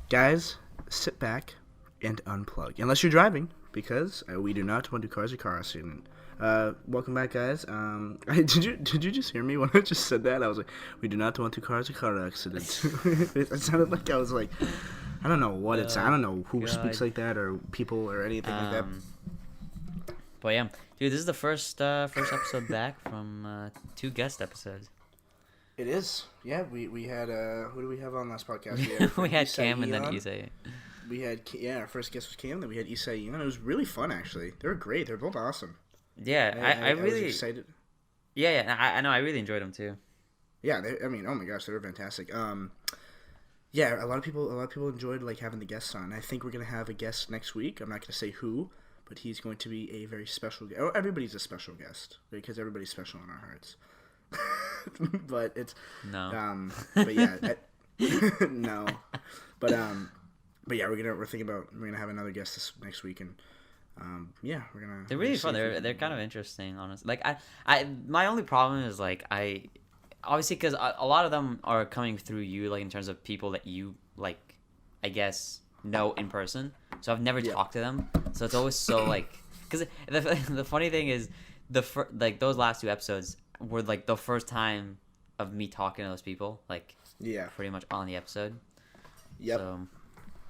Guys, sit back and unplug. Unless you're driving, because we do not want to cause a car accident. Welcome back, guys. Did you just hear me when I just said that? I was like, we do not want to cause a car accident. It sounded like I was like, I don't know what it's. I don't know who speaks like that or people or anything like that. But yeah, dude, this is the first episode back from 2 guest episodes. It is. Yeah, we had who do we have on last podcast? We had Cam and then Isai. We had our first guest was Cam. Then we had Isai. It was really fun actually. They were great. They're both awesome. Yeah, I really was excited. Yeah, I know. I really enjoyed them too. Yeah, oh my gosh, they were fantastic. Yeah, a lot of people enjoyed like having the guests on. I think we're gonna have a guest next week. I'm not gonna say who, but he's going to be a very special guest. Oh, everybody's a special guest because everybody's special in our hearts. But it's no. But yeah, no. But yeah, we're thinking about we're gonna have another guest this next week, and yeah, we're gonna. They're really fun. They're kind of interesting, honestly. Like I my only problem is like obviously because a lot of them are coming through you, like in terms of people that you like, I guess know in person. So I've never talked to them, so it's always so like because the funny thing is like those last 2 episodes were like the first time of me talking to those people, like pretty much on the episode. Yep. So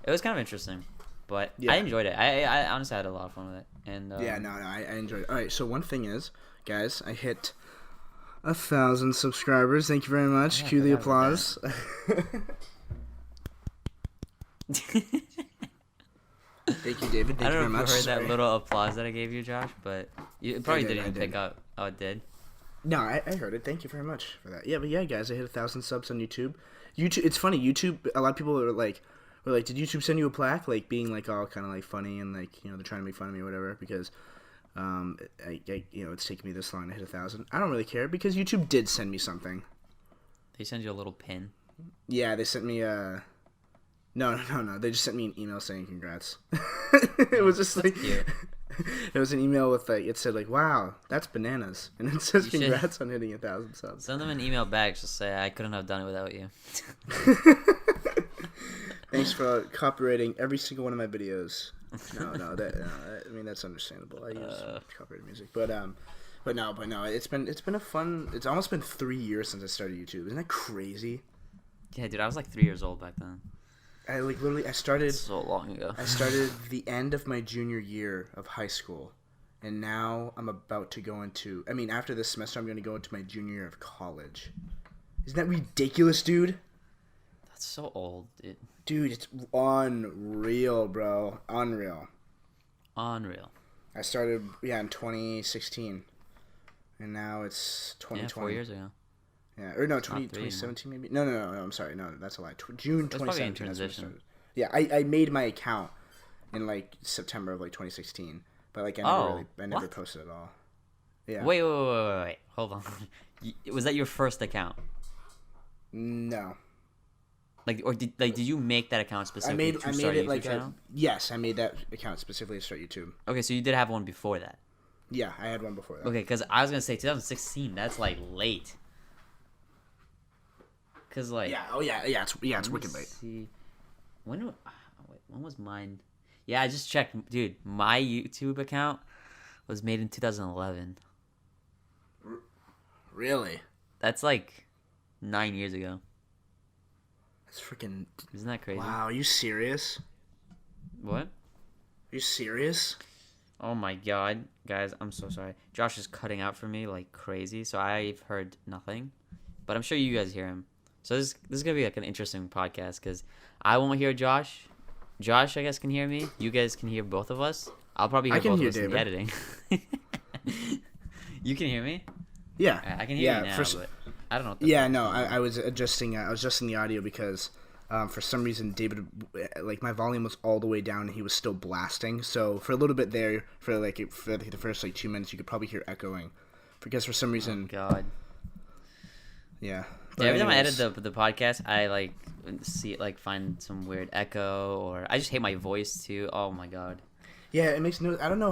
it was kind of interesting, but I enjoyed it. I honestly had a lot of fun with it. And I enjoyed it. All right, so one thing is, guys, I hit 1,000 subscribers. Thank you very much. Cue the applause. Thank you, David. Thank you very much. I don't know if you heard that little applause that I gave you, Josh, but you probably didn't pick up. Oh, it did? No, I heard it. Thank you very much for that. Yeah, but yeah, guys, I hit 1,000 subs on YouTube. It's funny. YouTube, a lot of people are like, did YouTube send you a plaque? Like, being, like, all kind of, like, funny and, like, they're trying to make fun of me or whatever because, it's taken me this long to hit 1,000. I don't really care because YouTube did send me something. They send you a little pin? Yeah, they sent me No. They just sent me an email saying congrats. It was just like cute. It was an email with like it said like, "Wow, that's bananas," and it says congrats on hitting 1,000 subs. Send them an email back to say I couldn't have done it without you. Thanks for copyrighting every single one of my videos. No, I mean that's understandable. I use copyrighted music, but no, it's been a fun. It's almost been 3 years since I started YouTube. Isn't that crazy? Yeah, dude, I was like 3 years old back then. I started so long ago. I started the end of my junior year of high school, and now I'm about to go into. I mean, after this semester, I'm going to go into my junior year of college. Isn't that ridiculous, dude? That's so old, dude. Dude, it's unreal, bro. Unreal. I started in 2016, and now it's 2020. Yeah, 4 years ago. Yeah, or no, 2017 maybe. No, I'm sorry. No, that's a lie. June 2017. That's when I started. Yeah, I made my account in like September of like 2016, but like I never posted at all. Yeah. Wait. Hold on. Was that your first account? No. Did you make that account specifically to start a YouTube channel? Yes, I made that account specifically to start YouTube. Okay, so you did have one before that. Yeah, I had one before that. Okay, because I was gonna say 2016. That's like late. Cause like it's wicked late. See, when was mine? Yeah, I just checked, dude. My YouTube account was made in 2011. Really? That's like 9 years ago. That's freaking. Isn't that crazy? Wow, are you serious? What? Are you serious? Oh my god, guys, I'm so sorry. Josh is cutting out for me like crazy, so I've heard nothing, but I'm sure you guys hear him. So this is gonna be like an interesting podcast because I won't hear Josh. Josh, I guess, can hear me. You guys can hear both of us. I'll probably hear both of us in the editing. You can hear me? Yeah, I can hear you now, but I don't know. I was adjusting the audio because for some reason David, like my volume was all the way down and he was still blasting. So for a little bit there, for the first like 2 minutes, you could probably hear echoing, because for some reason. Oh God. Yeah. Yeah, every time I edit the podcast, I like see it, like find some weird echo, or I just hate my voice too. Oh my god. Yeah, it makes no. I don't know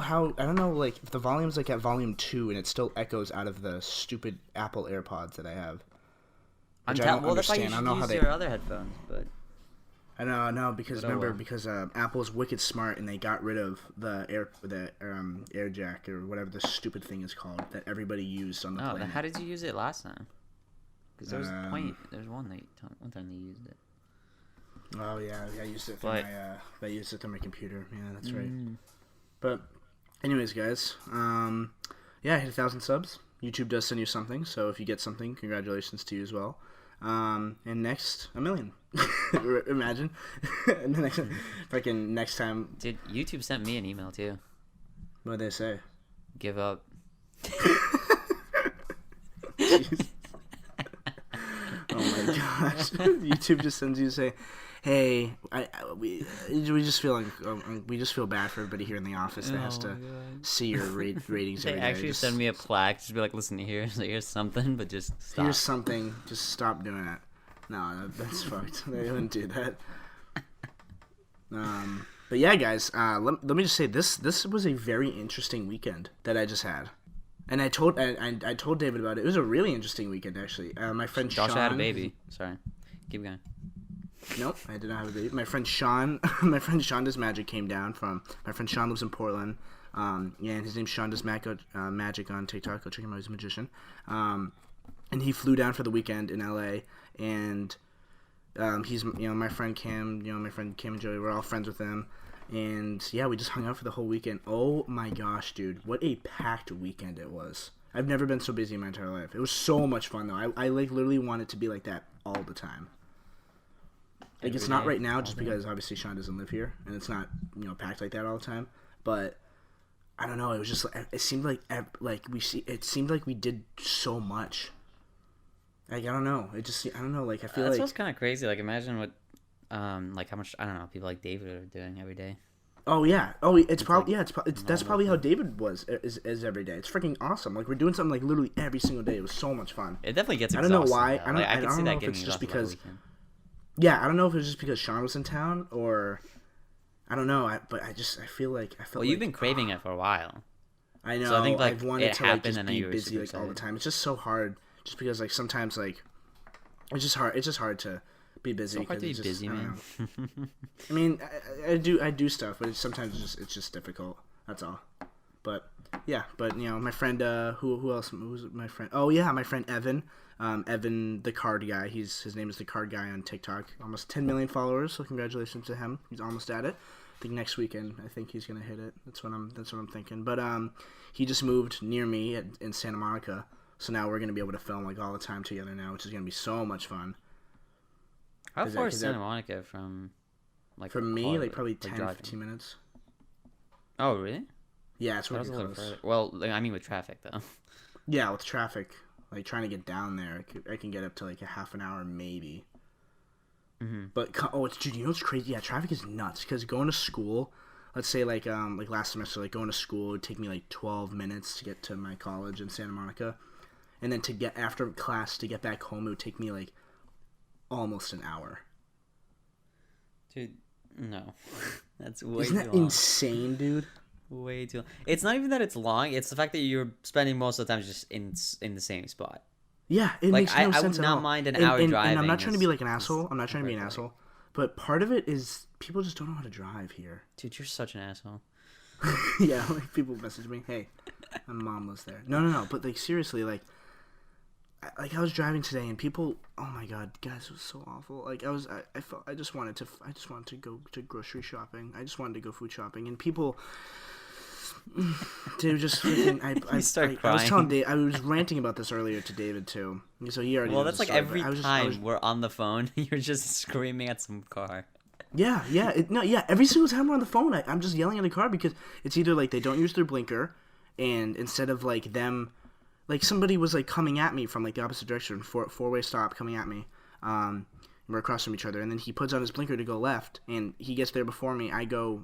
like if the volume's like at volume 2 and it still echoes out of the stupid Apple AirPods that I have. Well, that's why you should use your other headphones, but I know, no, because But oh remember, well. because Apple's wicked smart and they got rid of the air jack or whatever the stupid thing is called that everybody used on the Oh, then planet. how did you use it last time? Because there was a point. Um, There's one time they used it. Oh yeah, I used it for But- I used it on my computer. Yeah, that's right. Mm. But, anyways, guys, yeah, hit 1,000 subs. YouTube does send you something, so if you get something, congratulations to you as well. And next, 1 million. Imagine. And the next time, Dude, YouTube sent me an email too. what did they say? Give up. Jeez. Oh my gosh! YouTube just sends you say, "Hey, we just feel we just feel bad for everybody here in the office that has Oh to my God. see your ratings They every day. actually Just- send me a plaque. Just be like, listen, here's something, but just stop. Here's something. Just stop doing it." No, that's fucked. They wouldn't do that. But yeah, guys. Let me just say this was a very interesting weekend that I just had. And I told David about it. It was a really interesting weekend, actually. My friend Joshua Sean had a baby. Sorry. Keep going. Nope, I did not have a baby. My friend Sean, Seandoesmagic came down from. My friend Sean lives in Portland. And his name's Seandoesmagic on TikTok. Go check him out. He's a magician. And he flew down for the weekend in LA. And he's my friend Cam. My friend Cam and Joey. We're all friends with them. And yeah, we just hung out for the whole weekend. Oh my gosh, dude. What a packed weekend it was. I've never been so busy in my entire life. It was so much fun, though. I like literally want it to be like that all the time. Like, it's not right now just because obviously Sean doesn't live here. And it's not, packed like that all the time. But I don't know. It was just, it seemed it seemed like we did so much. Like, I don't know. I don't know. Like, I feel That's like. what's kind of crazy. Like, imagine what, like how much, I don't know, people like David are doing every day. Oh yeah. Oh, it's probably like that's probably how David is every day. It's freaking awesome. Like we're doing something like literally every single day. It was so much fun. It definitely gets I don't know exhausting, why. though. I can see know that if getting it's just exhausting by the because. weekend. Yeah, I don't know if it was just because Sean was in town or, I don't know. But I feel like Well, you've been craving it for a while. I know. So I think, like, I've wanted it to like happened just and then be you were busy super like all the excited. time. It's just so hard. Just because like sometimes like, it's just hard. It's just hard to be busy. So hard to be 'cause it's just- busy, I don't man. know. I mean, I do stuff, but sometimes it's just difficult. That's all. But yeah, my friend, who else? Who's my friend? Oh yeah, my friend Evan. Evan, the card guy. His name is the card guy on TikTok. Almost 10 million followers. So congratulations to him. He's almost at it. I think next weekend. I think he's gonna hit it. That's what I'm thinking. But he just moved near me in Santa Monica. So now we're gonna be able to film like all the time together now, which is gonna be so much fun. How far is 'cause Santa that- Monica from, like, For me, Hollywood? like probably 10, driving? 15 minutes. Oh, really? Yeah, it's That was really a little close. further. Well, like, I mean with traffic, though. Yeah, with traffic, like trying to get down there, I can get up to like a half an hour maybe. Mm-hmm. But dude, you know what's crazy? Yeah, traffic is nuts because going to school, let's say like last semester, like going to school would take me like 12 minutes to get to my college in Santa Monica, and then to get after class to get back home, it would take me like almost an hour. Dude, no. That's way Isn't too that long. insane, dude? Way too long. It's not even that it's long. It's the fact that you're spending most of the time just in the same spot. Yeah, it Like, makes no I would sense at not all. mind an And- hour and I'm driving not trying to be is- like an asshole. I'm not trying to be an perfect. asshole. But part of it is people just don't know how to drive here. Dude, you're such an asshole. Yeah, like people message me, "Hey, my mom was there." No. But like seriously, like I was driving today and people, oh my god, guys, it was so awful. Like I felt I just wanted to go to grocery shopping. I just wanted to go food shopping, and people. Dude, just freaking. You start I was crying. telling Dave, I was ranting about this earlier to David too. So he already. Well, knows that's the like story, every but I was time we're on the phone, you're just screaming at some car. Yeah. Every single time we're on the phone, I'm just yelling at the car because it's either like they don't use their blinker, and instead of like them, like somebody was like coming at me from like the opposite direction, four-way stop coming at me. We're across from each other, and then he puts on his blinker to go left, and he gets there before me. I go,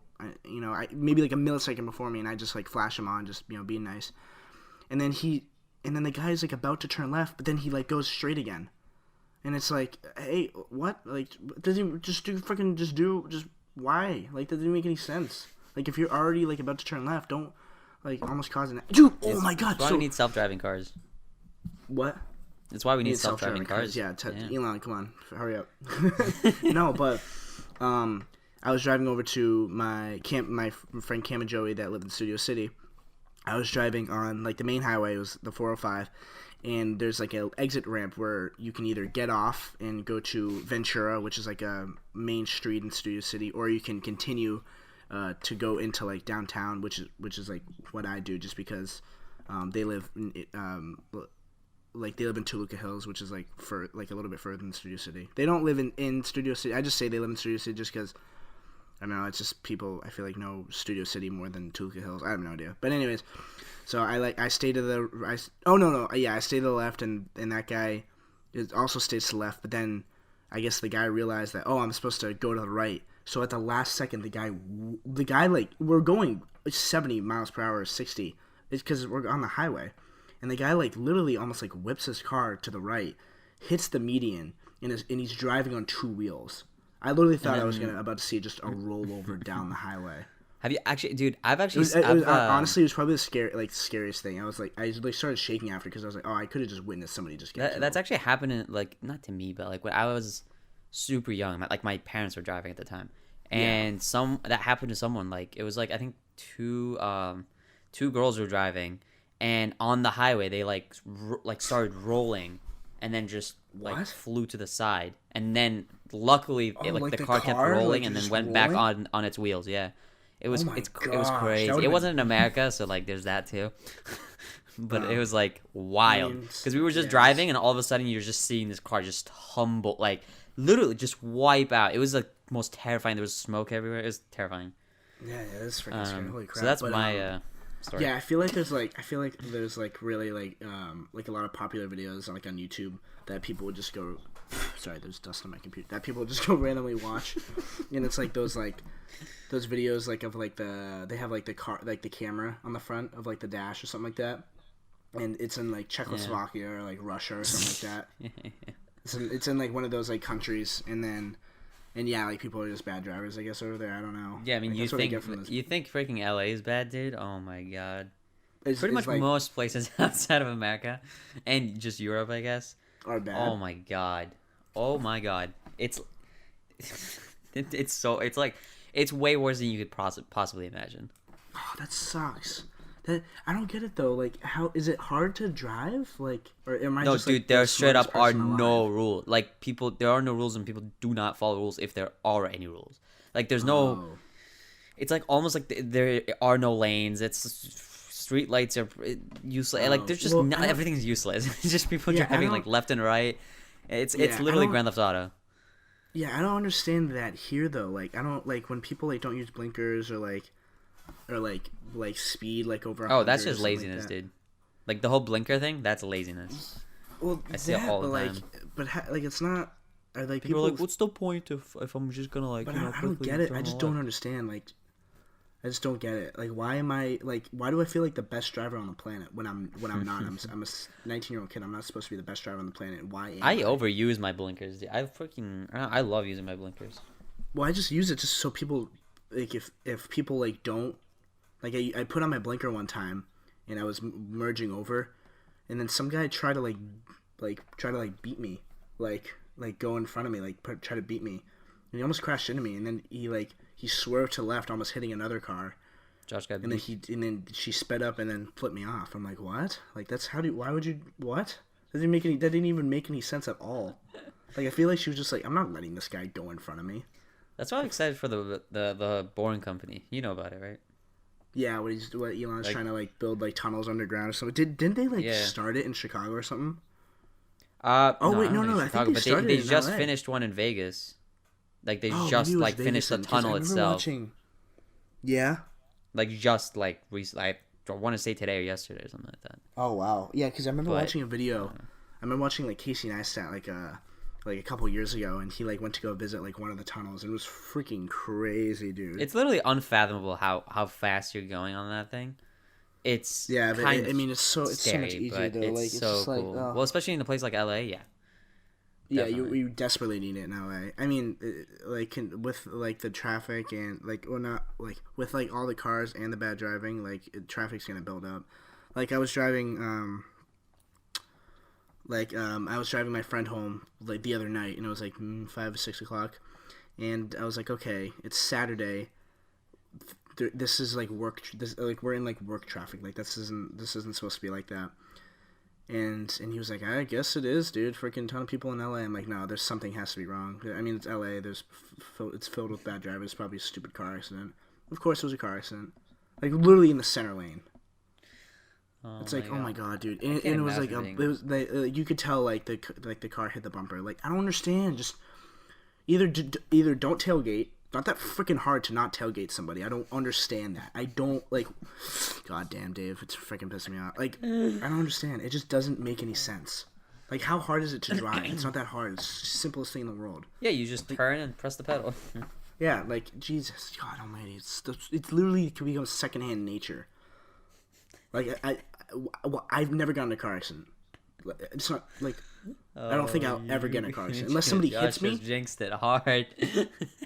maybe like a millisecond before me, and I just like flash him on, just being nice. And then the guy's like about to turn left, but then he like goes straight again. And it's like, hey, what? Like, doesn't just why? Like, doesn't make any sense. Like, if you're already like about to turn left, don't like almost cause an dude. Oh my god! That's why So we need self-driving cars. what? That's why we need self-driving cars. Yeah, Elon, come on, hurry up. No, but I was driving over to my friend Cam and Joey that lived in Studio City. I was driving on like the main highway. It was the 405, and there's like an exit ramp where you can either get off and go to Ventura, which is like a main street in Studio City, or you can continue to go into like downtown, which is like what I do, just because they live like they live in Toluca Hills, which is like for like a little bit further than Studio City. They don't live in Studio City. I just say they live in Studio City just because I don't know. It's just people I feel like know Studio City more than Toluca Hills. I have no idea. But anyways, so I stay to the I stay to the left, and that guy also stays to the left. But then I guess the guy realized that I'm supposed to go to the right. So at the last second, the guy like we're going 70 miles per hour or 60. It's because we're on the highway. And the guy like literally almost like whips his car to the right, hits the median, and he's driving on two wheels. I literally thought I was about to see just a rollover down the highway. Have you actually, dude? I've actually. Honestly, it was probably the scariest thing. I was like, I like started shaking after because I was like, I could have just witnessed somebody just get killed. That's actually happened, like not to me, but like when I was super young, like my parents were driving at the time, and that happened to someone. Like it was like I think two girls were driving. And on the highway, they like started rolling, and then just like flew to the side. And then luckily, the car kept rolling, and then went back on its wheels. Yeah, it was it was crazy. It wasn't in America, so like there's that too. But it was like wild because we were just driving, and all of a sudden you're just seeing this car just humble, like literally just wipe out. It was like most terrifying. There was smoke everywhere. It was terrifying. Yeah, that's freaking scary. Holy crap! So that's my. Story. Yeah, I feel like there's really like a lot of popular videos like on YouTube that people would just go. Sorry, there's dust on my computer. That people would just go randomly watch, and it's like those videos like of like they have like the car like the camera on the front of like the dash or something like that, and it's in like Czechoslovakia or like Russia or something like that. It's in like one of those like countries, and yeah, like people are just bad drivers, I guess, over there. I don't know. Yeah, I mean, like, you think freaking LA is bad, dude? Oh my god. Pretty much like, most places outside of America and just Europe, I guess, are bad. Oh my god. It's it's way worse than you could possibly imagine. Oh, that sucks. I don't get it though. Like, how is it hard to drive? Like, or am I? No, just, dude. like, There straight up are no rules. Like there are no rules, and people do not follow rules if there are any rules. Like, there's no. It's like almost like there are no lanes. It's street lights are useless. Like, there's just everything's useless. It's just people driving like left and right. It's literally Grand Theft Auto. Yeah, I don't understand that here though. Like, I don't like when people like don't use blinkers or speed like over. Oh, that's just laziness, dude. Like the whole blinker thing, that's laziness. Well, I see it all the time. But it's not. Are like people are like, what's the point if I'm just gonna like? But I don't get it. I just don't understand. Like, I just don't get it. Like, why am I like? Why do I feel like the best driver on the planet when I'm not? I'm a 19-year-old kid. I'm not supposed to be the best driver on the planet. Why? I overuse my blinkers. Dude. I love using my blinkers. Well, I just use it just so people like if people like don't like I put on my blinker one time and I was merging over, and then some guy tried to beat me like go in front of me try to beat me, and he almost crashed into me, and then he swerved to the left, almost hitting another car. Josh got and then she sped up and then flipped me off. I'm like, what? Like, why would you, what? That didn't even make any sense at all. Like, I feel like she was just like, I'm not letting this guy go in front of me. That's why I'm excited for the Boring Company. You know about it, right? Yeah, what Elon's trying to like build like tunnels underground or something. Didn't they start it in Chicago or something? No, I think they started. They in just LA. finished one in Vegas. Like they just like finished the tunnel itself. Yeah. Like just like recently, I want to say today or yesterday or something like that. Oh wow, yeah, because I remember watching a video. I remember watching like Casey Neistat like a couple years ago, and he like went to go visit like one of the tunnels, and it was freaking crazy, dude. It's literally unfathomable how fast you're going on that thing. It's but I mean, it's so scary, much easier though. It's like it's so just like cool. Well, especially in a place like LA, yeah. Yeah, you desperately need it in LA. I mean, with like the traffic and like, or not like with like all the cars and the bad driving, like traffic's gonna build up. Like I was driving, I was driving my friend home like the other night, and it was like 5 or 6 o'clock, and I was like, okay, it's Saturday. This is like work. This like we're in like work traffic. Like this isn't supposed to be like that. And he was like, I guess it is, dude. Freaking ton of people in LA. I'm like, no, there's something has to be wrong. I mean, it's LA. It's filled with bad drivers. It's probably a stupid car accident. Of course, it was a car accident. Like literally in the center lane. It's like, oh my god, dude. And it was like, you could tell like the car hit the bumper. Like I don't understand. Just either don't tailgate. Not that freaking hard to not tailgate somebody. I don't understand that. I don't like. God damn, Dave, it's freaking pissing me off. Like I don't understand. It just doesn't make any sense. Like how hard is it to drive? It's not that hard. It's the simplest thing in the world. Yeah, you just turn and press the pedal. Yeah, like Jesus, God Almighty, it's literally can become secondhand nature. Like I've never gotten in a car accident. It's not like I don't think I'll ever get in a car accident unless somebody hits me. Just jinxed it hard.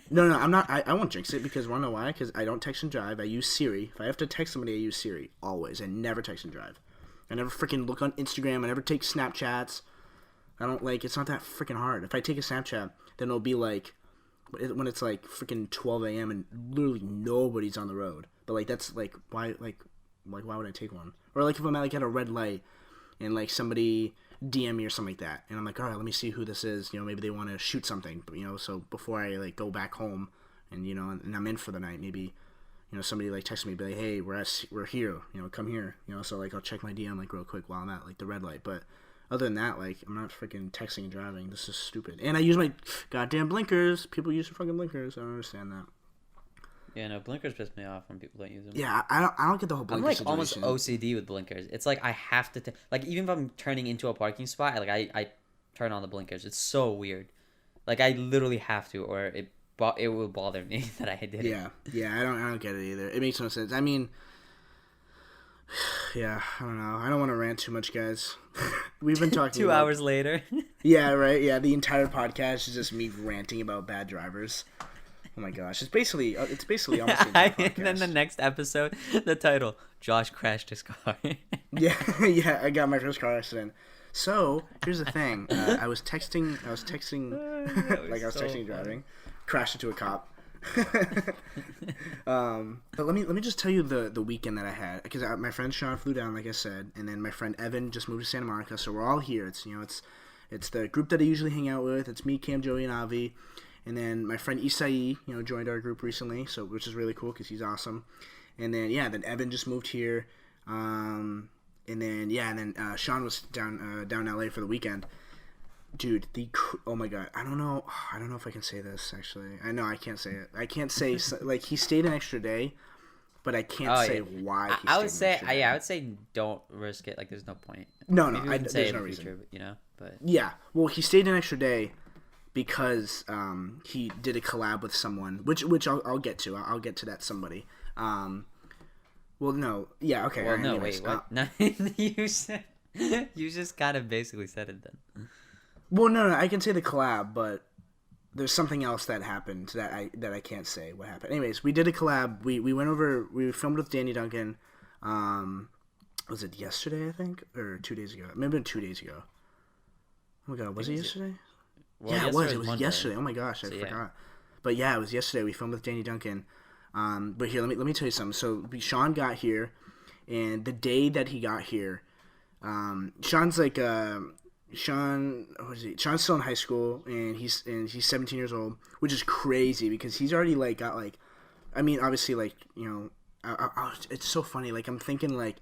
No, I'm not. I won't jinx it because wanna know why? Because I don't text and drive. I use Siri. If I have to text somebody, I use Siri always. I never text and drive. I never freaking look on Instagram. I never take Snapchats. I don't like. It's not that freaking hard. If I take a Snapchat, then it'll be like when it's like freaking 12 a.m. and literally nobody's on the road. But like that's like why why would I take one? Or like if I'm at a red light and like somebody DM me or something like that, and I'm like, all right, let me see who this is. You know, maybe they want to shoot something. But, you know, so before I like go back home and and I'm in for the night, maybe somebody like texts me, be like, hey, we're here. You know, come here. You know, so like I'll check my DM like real quick while I'm at like the red light. But other than that, like I'm not freaking texting and driving. This is stupid. And I use my goddamn blinkers. People use their fucking blinkers. I don't understand that. Yeah, no, blinkers piss me off when people don't use them. Yeah, I don't get the whole blinker situation. I'm like almost OCD with blinkers. It's like I have to, like even if I'm turning into a parking spot, I turn on the blinkers. It's so weird. Like I literally have to, or it will bother me that I did it. Yeah, I don't get it either. It makes no sense. I mean, yeah, I don't know. I don't want to rant too much, guys. We've been talking 2 hours later. Yeah, right. Yeah, the entire podcast is just me ranting about bad drivers. Oh my gosh, it's basically almost the entire podcast. And then the next episode, the title, Josh crashed his car. yeah, I got my first car accident. So, here's the thing. I was texting like I was texting driving, crashed into a cop. But let me just tell you the weekend that I had, because my friend Sean flew down, like I said, and then my friend Evan just moved to Santa Monica, so we're all here. It's the group that I usually hang out with. It's me, Cam, Joey, and Avi. And then my friend Isai, joined our group recently, so which is really cool because he's awesome. And then then Evan just moved here, and then Sean was down LA for the weekend. Dude, oh my god, I don't know if I can say this actually. I know I can't say it. I can't say like he stayed an extra day, but I can't say why. I would say don't risk it. Like there's no point. No, there's no reason. Future, but yeah, well, he stayed an extra day because he did a collab with someone, which I'll get to. I'll get to that somebody. Well, no, yeah, okay. Well, no, wait, what? No, you just kind of basically said it then. Well, no, I can say the collab, but there's something else that happened that I can't say what happened. Anyways, we did a collab. We went over. We filmed with Danny Duncan. Was it yesterday? I think, or 2 days ago. Maybe 2 days ago. Oh my god, was it yesterday? Well, yeah, it was. It was yesterday. Oh my gosh, I forgot. Yeah. But yeah, it was yesterday. We filmed with Danny Duncan. But here, let me tell you something. So Sean got here, and the day that he got here, Sean's like Sean's still in high school, and he's 17 years old, which is crazy because he's already like got like, I mean, obviously like it's so funny. Like I'm thinking like.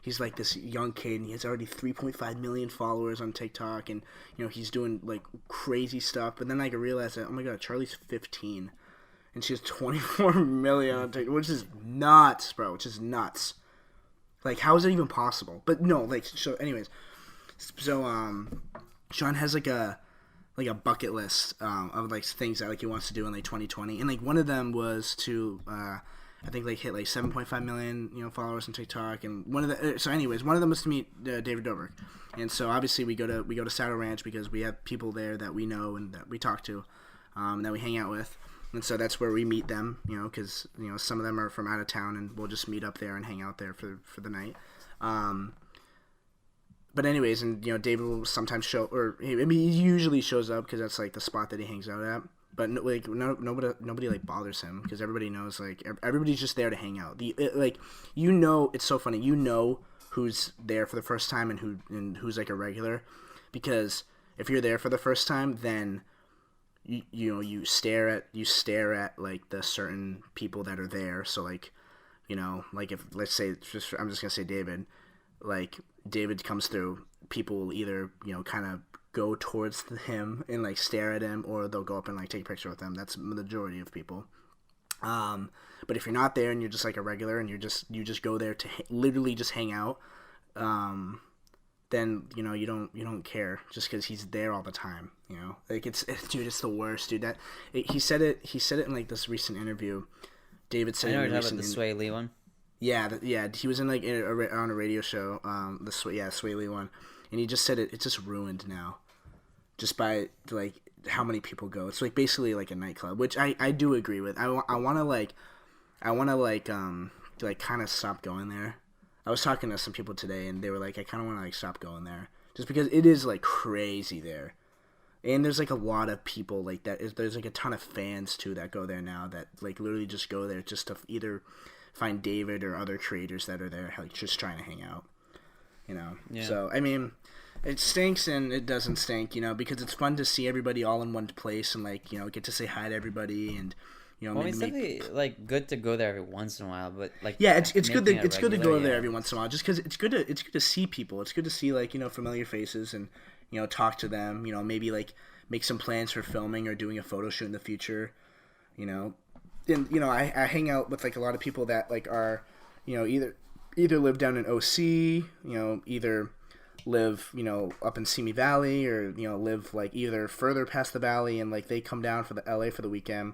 He's like this young kid, and he has already 3.5 million followers on TikTok, and he's doing like crazy stuff. But then I realized that, oh my god, Charlie's 15, and she has 24 million on TikTok, which is nuts, bro. Which is nuts. Like, how is it even possible? But no, like, so anyways, so Sean has like a bucket list of like things that like he wants to do in like 2020, and like one of them was to I think like hit like 7.5 million followers on TikTok, and one of them was to meet David Dobrik, and so obviously we go to Saddle Ranch because we have people there that we know and that we talk to, that we hang out with, and so that's where we meet them, because some of them are from out of town, and we'll just meet up there and hang out there for the night. But anyways, and David will sometimes show, or he usually shows up because that's like the spot that he hangs out at. but nobody like bothers him because everybody knows like everybody's just there to hang out. It's so funny. You know who's there for the first time and who's like a regular, because if you're there for the first time, then you stare at like the certain people that are there. So like, like if let's say I'm just gonna say David, like David comes through, people will either kind of go towards him and like stare at him, or they'll go up and like take a picture with him. That's the majority of people. But if you're not there and you're just like a regular and you just go there to literally just hang out, then you don't care just because he's there all the time. Like it's the worst, dude. He said it in like this recent interview. David said, I know you're talking about the Sway Lee one. Yeah, he was in like on a radio show, Sway Lee one, and he just said it's just ruined now, just by like how many people go. It's like basically like a nightclub, which I do agree with. I want to kind of stop going there. I was talking to some people today, and they were like, I kind of want to like stop going there, just because it is like crazy there, and there's like a lot of people like that. There's like a ton of fans too that go there now that like literally just go there just to either find David or other creators that are there like just trying to hang out. Yeah. So I mean, it stinks and it doesn't stink, because it's fun to see everybody all in one place and like get to say hi to everybody and. Well, it's definitely like good to go there every once in a while, but like it's good to go there every once in a while, just because it's good to see people. It's good to see like familiar faces and talk to them. Maybe like make some plans for filming or doing a photo shoot in the future. And I hang out with like a lot of people that like are either live down in OC, either live up in Simi Valley, or live like either further past the valley and like they come down for the LA for the weekend.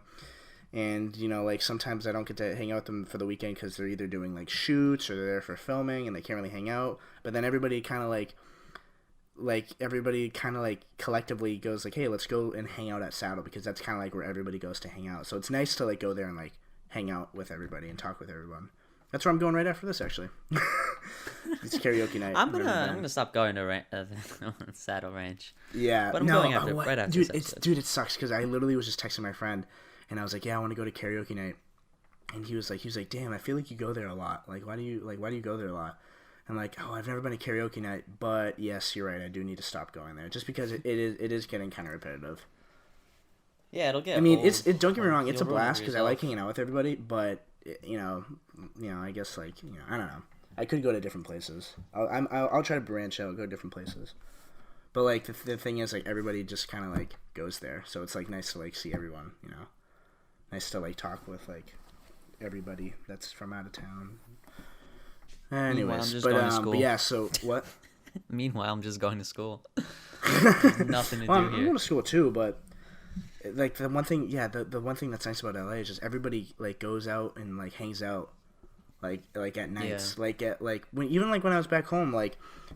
And, like, sometimes I don't get to hang out with them for the weekend because they're either doing, like, shoots or they're there for filming and they can't really hang out. But then everybody kind of, collectively goes, like, hey, let's go and hang out at Saddle, because that's kind of, like, where everybody goes to hang out. So it's nice to, like, go there and, like, hang out with everybody and talk with everyone. That's where I'm going right after this, actually. It's karaoke night. I'm gonna stop going to Saddle Ranch. Yeah. But I'm going right after this. Dude, it sucks because I literally was just texting my friend. And I was like, yeah, I want to go to karaoke night. And he was like, damn, I feel like you go there a lot. Like, why do you go there a lot? I'm like, oh, I've never been to karaoke night, but yes, you're right. I do need to stop going there just because it is getting kind of repetitive. Yeah, it'll get. I mean, don't get me wrong, it's a blast because I like hanging out with everybody, but I guess like I don't know. I could go to different places. I'll try to branch out, go to different places. But like the thing is, like everybody just kind of like goes there, so it's like nice to like see everyone, Nice to like talk with like everybody that's from out of town. Anyways, but yeah. So what? Meanwhile, I'm just going to school. There's nothing to do here. I'm going to school too, but like the one thing that's nice about LA is just everybody like goes out and like hangs out, like at nights, even when I was back home,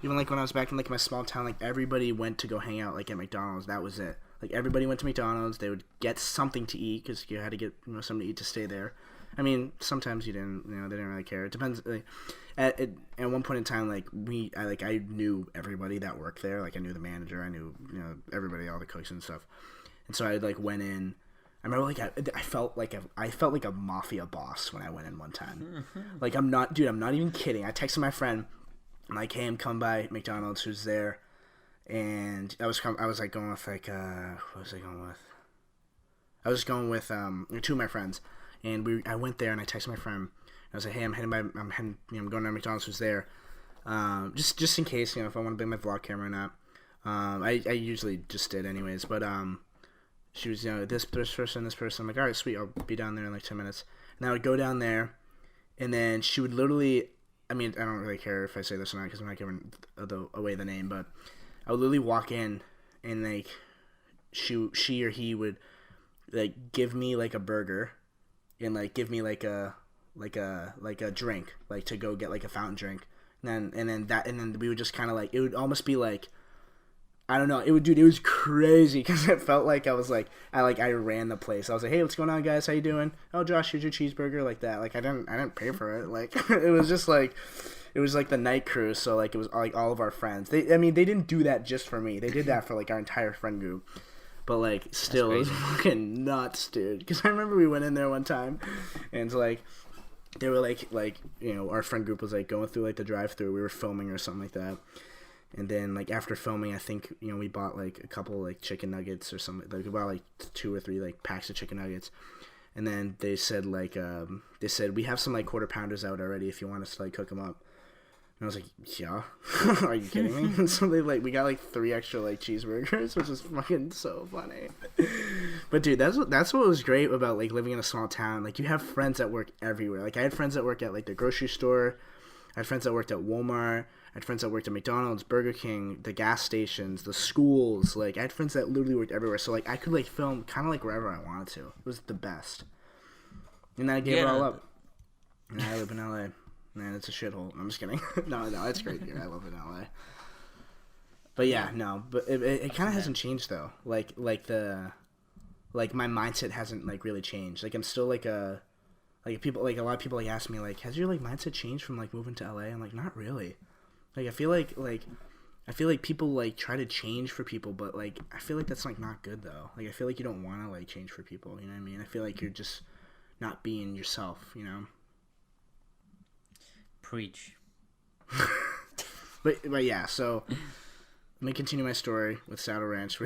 even when I was back in like my small town, like everybody went to go hang out like at McDonald's. That was it. Like everybody went to McDonald's. They would get something to eat because you had to get something to eat to stay there. I mean, sometimes you didn't. They didn't really care. It depends. Like, at one point in time, I knew everybody that worked there. Like I knew the manager. I knew everybody, all the cooks and stuff. And so I like went in. I remember I felt like a mafia boss when I went in one time. Like I'm not even kidding. I texted my friend. I'm like, hey, I'm coming by McDonald's. Who's there? And I was going with what was I going with? I was going with two of my friends, and I went there and I texted my friend. I was like, hey, I'm going to McDonald's. Who's there? Just in case, if I want to bring my vlog camera or not. I usually just did anyways, but she was this person. I'm like, all right, sweet, I'll be down there in like 10 minutes. And I would go down there, and then she would literally. I mean, I don't really care if I say this or not because I'm not giving away the name, but I would literally walk in and like she or he would like give me like a burger and like give me like a drink, like to go get like a fountain drink, and then we would just kind of like, it would almost be like, I don't know, it was crazy because it felt like I ran the place. I was like, hey, what's going on, guys? How you doing? Oh, Josh, here's your cheeseburger, like that. Like I didn't pay for it. Like it was just like, it was like the night cruise. So like it was like all of our friends. They didn't do that just for me. They did that for like our entire friend group. but like still it was fucking nuts, dude. Because I remember we went in there one time, and like they were like you know, our friend group was like going through like the drive-through. We were filming or something like that. And then, like, after filming, I think, you know, we bought, like, a couple, like, chicken nuggets or something. Like, we bought, like, 2 or 3, like, packs of chicken nuggets. And then they said, like, we have some, like, quarter pounders out already if you want us to, like, cook them up. And I was like, yeah? Are you kidding me? And so they, like, we got, like, 3 extra, like, cheeseburgers, which is fucking so funny. But, dude, that's what was great about, like, living in a small town. Like, you have friends that work everywhere. Like, I had friends that work at, like, the grocery store. I had friends that worked at Walmart. I had friends that worked at McDonald's, Burger King, the gas stations, the schools. Like, I had friends that literally worked everywhere. So, like, I could, like, film kind of, like, wherever I wanted to. It was the best. And then I gave it all up. And I live in L.A. Man, it's a shithole. I'm just kidding. No, it's great here. I love it in L.A. But, yeah, no. But it kind of hasn't changed, though. Like, my mindset hasn't, like, really changed. Like, I'm still, like, a lot of people, like, ask me, like, has your, like, mindset changed from, like, moving to L.A.? I'm like, not really. Like, I feel like people, like, try to change for people, but, like, I feel like that's, like, not good, though. Like, I feel like you don't want to, like, change for people, you know what I mean? I feel like you're just not being yourself, you know? Preach. But yeah, so, let me continue my story with Saddle Ranch.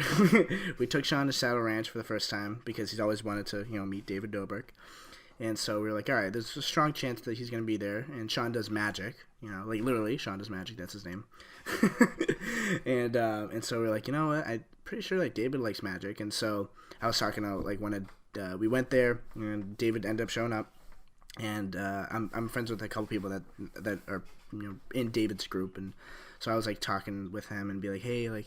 We took Sean to Saddle Ranch for the first time, because he's always wanted to, you know, meet David Dobrik. And so we were like, all right, there's a strong chance that he's going to be there. And Seandoesmagic, you know, like literally Seandoesmagic, that's his name. and so we were like, you know what, I'm pretty sure like David likes magic. And so I was talking about like when we went there, and David ended up showing up. And I'm friends with a couple people that are, you know, in David's group. And so I was like talking with him and be like, hey, like,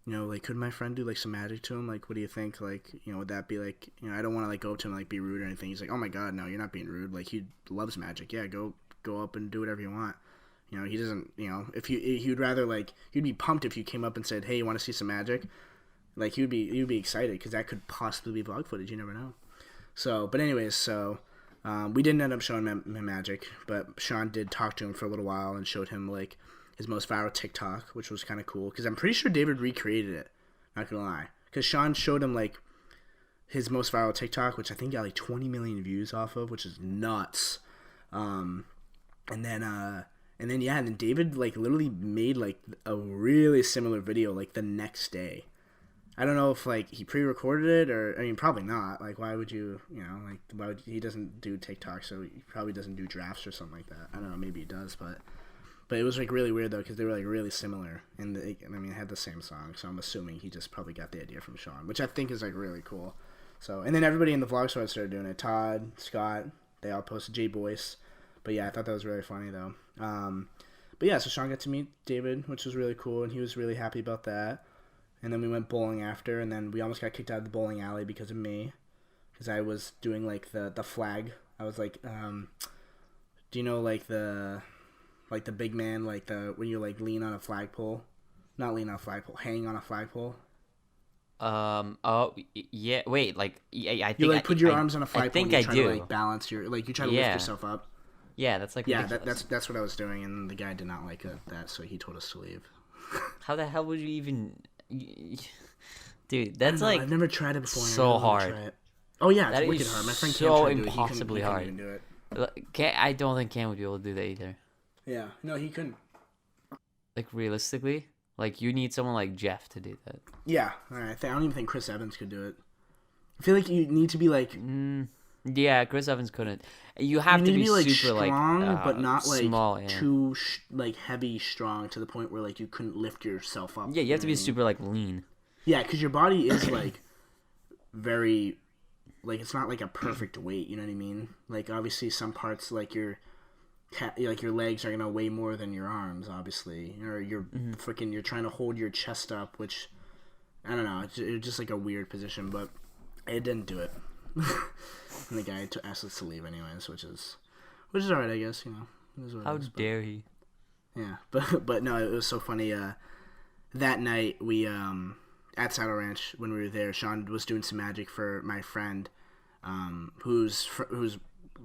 you know, like, could my friend do, like, some magic to him? Like, what do you think? Like, you know, would that be, like, you know, I don't want to, like, go up to him and, like, be rude or anything. He's like, oh, my God, no, you're not being rude. Like, he loves magic. Yeah, go up and do whatever you want. You know, he doesn't, you know, if he'd rather, like, he'd be pumped if you came up and said, hey, you want to see some magic? Like, he'd be excited because that could possibly be vlog footage. You never know. So, but anyways, so we didn't end up showing him magic, but Sean did talk to him for a little while and showed him, like, his most viral TikTok, which was kind of cool, because I'm pretty sure David recreated it, not gonna lie, because Sean showed him, like, his most viral TikTok, which I think got, like, 20 million views off of, which is nuts, and then David, like, literally made, like, a really similar video, like, the next day. I don't know if, like, he pre-recorded it, or, I mean, probably not, like, why would you, you know, like, he doesn't do TikTok, so he probably doesn't do drafts or something like that. I don't know, maybe he does, but it was, like, really weird, though, because they were, like, really similar. And, it had the same song, so I'm assuming he just probably got the idea from Sean, which I think is, like, really cool. So, and then everybody in the vlog squad started doing it. Todd, Scott, they all posted. Jay Boyce. But, yeah, I thought that was really funny, though. But, yeah, so Sean got to meet David, which was really cool, and he was really happy about that. And then we went bowling after, and then we almost got kicked out of the bowling alley because of me. Because I was doing, like, the flag. I was, like, do you know, like, the big man, like, when you, like, lean on a flagpole? Not lean on a flagpole, hang on a flagpole. Oh, yeah, wait, like, yeah, I think you, like, put your arms on a flagpole, I think and you try do. to, like, balance your, like, you try to lift yourself up. Yeah, that's, like, yeah, that's what I was doing, and the guy did not like that, so he told us to leave. How the hell would you even... Dude, that's, like... I've never tried it before. So hard. Try it. Oh, yeah, it's that wicked is hard. My friend so Cam tried to do it. impossibly hard. He couldn't even do it. I don't think Cam would be able to do that either. Yeah, no, he couldn't. Like, realistically, like, you need someone like Jeff to do that. Yeah, I don't even think Chris Evans could do it. I feel like you need to be like... yeah, Chris Evans couldn't. You have to be like super strong, like but not like small, too like heavy strong to the point where like you couldn't lift yourself up. Yeah, you have to be super like lean. Yeah, because your body is like very... Like, it's not like a perfect weight, you know what I mean? Like, obviously some parts, like your legs are gonna weigh more than your arms, obviously, or you're freaking, you're trying to hold your chest up, which I don't know, it's just like a weird position, but it didn't do it. And the guy asked us to leave anyways, which is alright, I guess, you know. How dare he? Yeah, but no, it was so funny. That night we at Saddle Ranch, when we were there, Sean was doing some magic for my friend, who's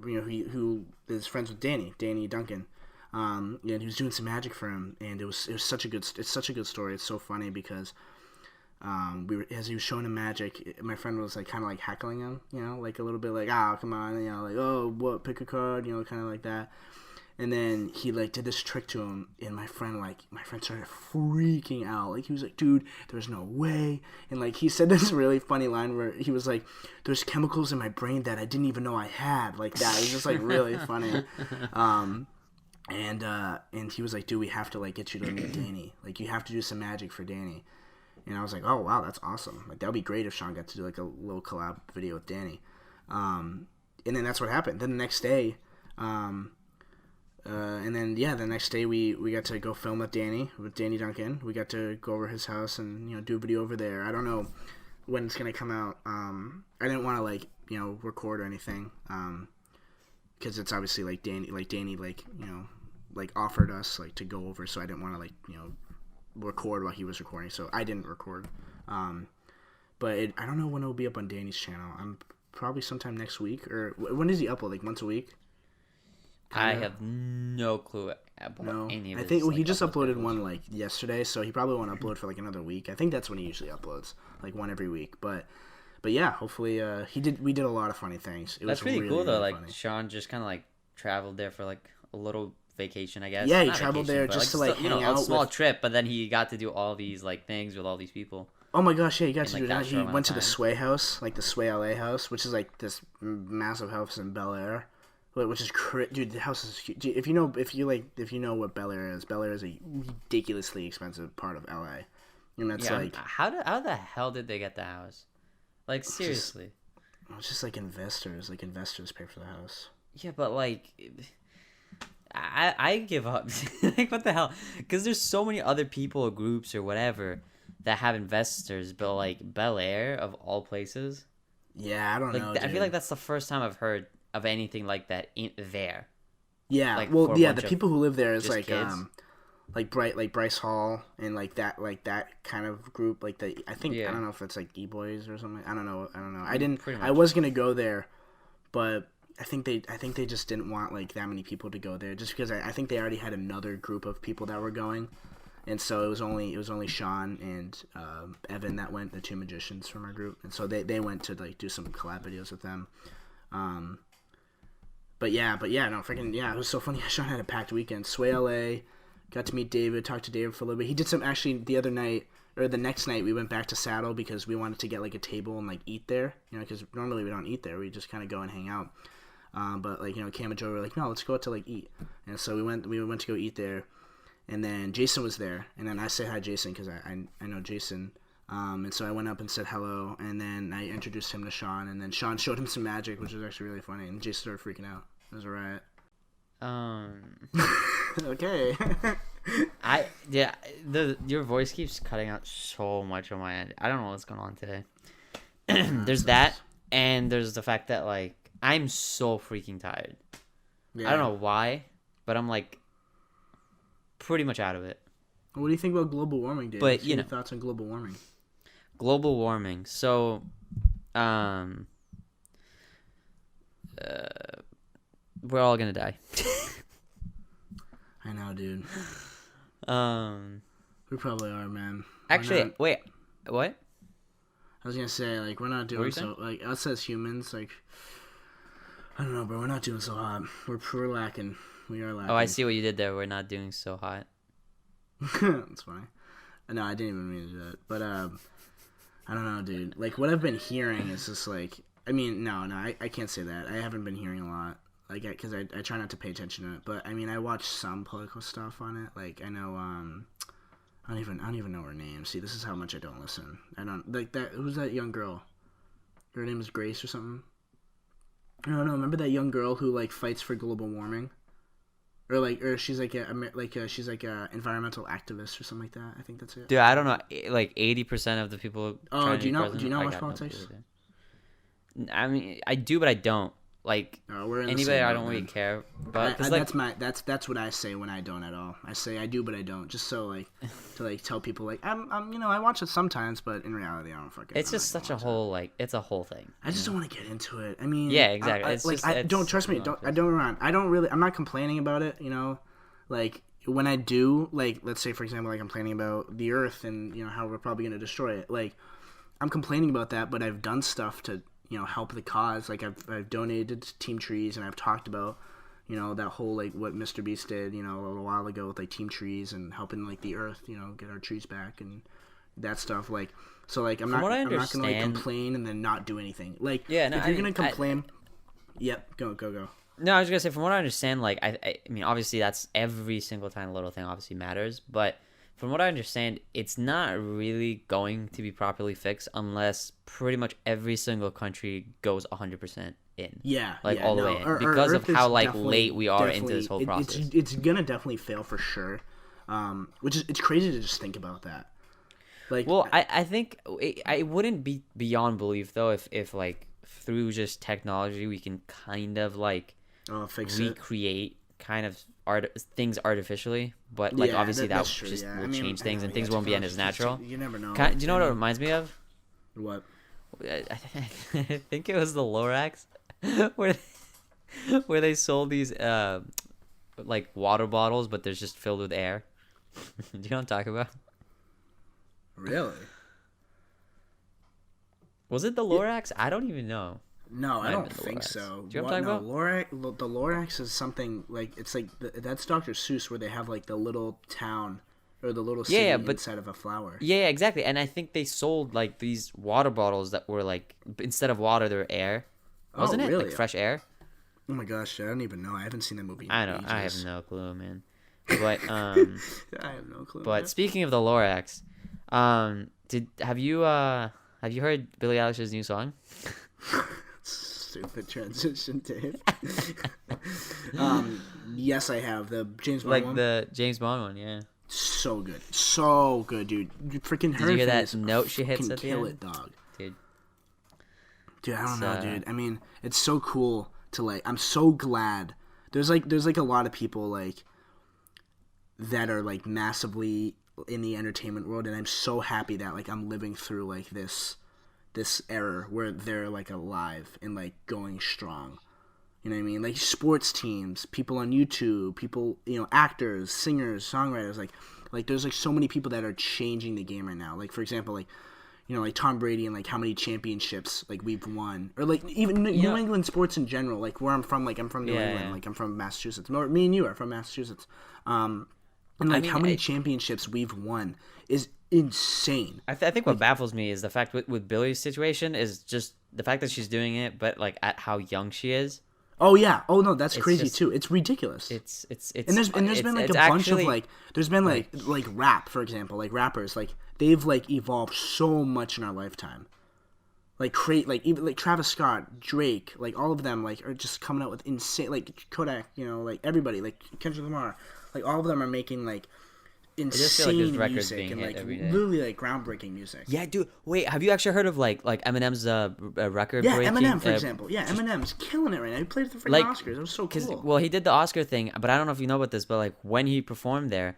you know, who is friends with Danny Duncan, and he was doing some magic for him, and it's such a good story. It's so funny because as he was showing him magic, my friend was like kind of like heckling him, like a little bit like, come on, like, oh, what, pick a card, kind of like that. And then he like did this trick to him, and my friend started freaking out. Like he was like, dude, there's no way. And like he said this really funny line where he was like, there's chemicals in my brain that I didn't even know I had, like that. It was just like really funny. And he was like, dude, we have to like get you to meet Danny. Like you have to do some magic for Danny. And I was like, oh wow, that's awesome. Like that would be great if Sean got to do like a little collab video with Danny. And then that's what happened. Then the next day, the next day we got to go film with Danny Duncan. We got to go over his house and do a video over there. I don't know when it's gonna come out. I didn't want to record or anything because it's obviously like Danny offered us like to go over, so I didn't want to record while he was recording, so I didn't record. But I don't know when it will be up on Danny's channel. I'm probably sometime next week, or when does he upload? Like once a week? I have no clue about any of I think he just uploaded one like yesterday, so he probably won't upload for like another week. I think that's when he usually uploads, like one every week. But yeah, hopefully we did a lot of funny things. That's really cool though. Like funny. Sean just kind of like traveled there for like a little vacation, I guess. Yeah, he traveled there just to like hang out. A small trip, but then he got to do all these like things with all these people. Oh my gosh, yeah, he got to do that. He went to the Sway house, like the Sway LA house, which is like this massive house in Bel Air. Which is dude, the house is huge. If you know what Bel Air is a ridiculously expensive part of LA, and that's like how the hell did they get the house? Like seriously, it's just like investors pay for the house. Yeah, but like, I give up. Like what the hell? Because there's so many other people or groups or whatever that have investors, but like Bel Air of all places. Yeah, I don't know. I feel like that's the first time I've heard of anything like that in there. Yeah, like, the people who live there is like kids. like Bryce Hall and like that kind of group. Like I don't know if it's like E-Boys or something. I don't know. I was gonna go there, but I think they just didn't want like that many people to go there, just because I think they already had another group of people that were going, and so it was only Sean and Evan that went, the two magicians from our group, and so they went to like do some collab videos with them. But yeah, it was so funny. Sean had a packed weekend. Sway LA, got to meet David, talked to David for a little bit. He did some, actually, the other night, or the next night, we went back to Saddle because we wanted to get, like, a table and, like, eat there, because normally we don't eat there. We just kind of go and hang out. But, like, Cam and Joe were like, no, let's go out to, like, eat. And so we went to go eat there, and then Jason was there, and then I said hi, Jason, because I know Jason. And so I went up and said hello, and then I introduced him to Sean, and then Sean showed him some magic, which was actually really funny, and Jason started freaking out. It was alright. Okay. Your voice keeps cutting out so much on my end. I don't know what's going on today. There's that, and there's the fact that like I'm so freaking tired. Yeah. I don't know why, but I'm like pretty much out of it. What do you think about global warming, Dave? But your thoughts on global warming? Global warming. So, we're all gonna die. I know, dude. We probably are, man. Actually, wait, what? I was gonna say, like, we're not doing so, like, us as humans, like, I don't know, bro, we're not doing so hot. We're lacking. We are lacking. Oh, I see what you did there. We're not doing so hot. That's funny. No, I didn't even mean to do that. But, I don't know, dude. Like, what I've been hearing is just, like, I mean, no, I can't say that. I haven't been hearing a lot. Like, because I try not to pay attention to it. But, I mean, I watch some political stuff on it. Like, I know, I don't even know her name. See, this is how much I don't listen. I don't, like, that, who's that young girl? Her name is Grace or something? No, remember that young girl who, like, fights for global warming? Or she's like she's like a environmental activist or something like that. I think that's it. Dude, I don't know. Like 80% of the people. Oh, do you know watch politics? I mean, I do, but I don't. Like anybody, I don't really care. But that's what I say when I don't at all. I say I do, but I don't. Just so like to like tell people like I'm I watch it sometimes, but in reality I don't fucking. It's just such a whole like it's a whole thing. I just don't want to get into it. I mean, yeah, exactly. Don't trust me. I'm not complaining about it. Like when I do, like, let's say for example, like I'm complaining about the Earth and how we're probably gonna destroy it. Like, I'm complaining about that, but I've done stuff to help the cause. Like I've donated to Team Trees, and I've talked about that whole like what Mr. Beast did a little while ago with like Team Trees and helping like the Earth get our trees back and that stuff. Like, so like I'm not gonna like complain and then not do anything. Like, if you're gonna complain, yep, go. No, I was gonna say, from what I understand, like I mean, obviously that's every single tiny little thing obviously matters, but from what I understand, it's not really going to be properly fixed unless pretty much every single country goes 100% in. Yeah, all the way in, because of how like late we are into this whole process. It's gonna definitely fail for sure. Which is, it's crazy to just think about that. Like, well, I think it wouldn't be beyond belief though if like through just technology we can kind of like recreate kind of things artificially, but like obviously that just will change things, and things won't be as natural. You never know. Do you know what it reminds me of? What? I think it was the Lorax, where they sold these like water bottles, but they're just filled with air. Do you know what I'm talking about? Really? Was it the Lorax? I don't even know. No, I don't think so. Do you know what I'm talking about? The Lorax is something like, it's like that's Dr. Seuss, where they have like the little town or the little city inside of a flower. Yeah, exactly. And I think they sold like these water bottles that were like, instead of water, they're air. Wasn't it really? Like fresh air? Oh my gosh, I don't even know. I haven't seen that movie. I know. I have no clue, man. But I have no clue. But speaking of the Lorax, have you heard Billie Eilish's new song? Stupid transition, Dave. Yes, I have the James Bond like one. The James Bond one, yeah. So good, dude. Freaking. Did you hear that note she hits at the end? Kill it, dog. Dude, I don't know, dude. I mean, it's so cool to like. I'm so glad. There's like a lot of people like that are like massively in the entertainment world, and I'm so happy that like I'm living through like this era where they're like alive and like going strong. You know what I mean? Like sports teams, people on YouTube, people, actors, singers, songwriters, like there's like so many people that are changing the game right now. Like, for example, like like Tom Brady and like how many championships like we've won, or like even New England sports in general. Like where I'm from, like I'm from New England, like I'm from Massachusetts. Me and you are from Massachusetts. And like how many championships we've won is insane. I think what baffles me is the fact with Billie's situation is just the fact that she's doing it, but like at how young she is. Oh yeah. Oh no, that's crazy too. It's ridiculous. It's and there's been like a bunch of like there's been like rap, for example, like rappers, like they've like evolved so much in our lifetime. Like even like Travis Scott, Drake, like all of them like are just coming out with insane, like Kodak, like everybody, like Kendrick Lamar, like all of them are making like insane music and like literally like groundbreaking music. Yeah, dude. Wait, have you actually heard of like Eminem's record? Yeah, breaking, Eminem, for example. Yeah, Eminem's killing it right now. He played at the freaking Oscars. It was so cool. Well, he did the Oscar thing, but I don't know if you know about this, but like when he performed there,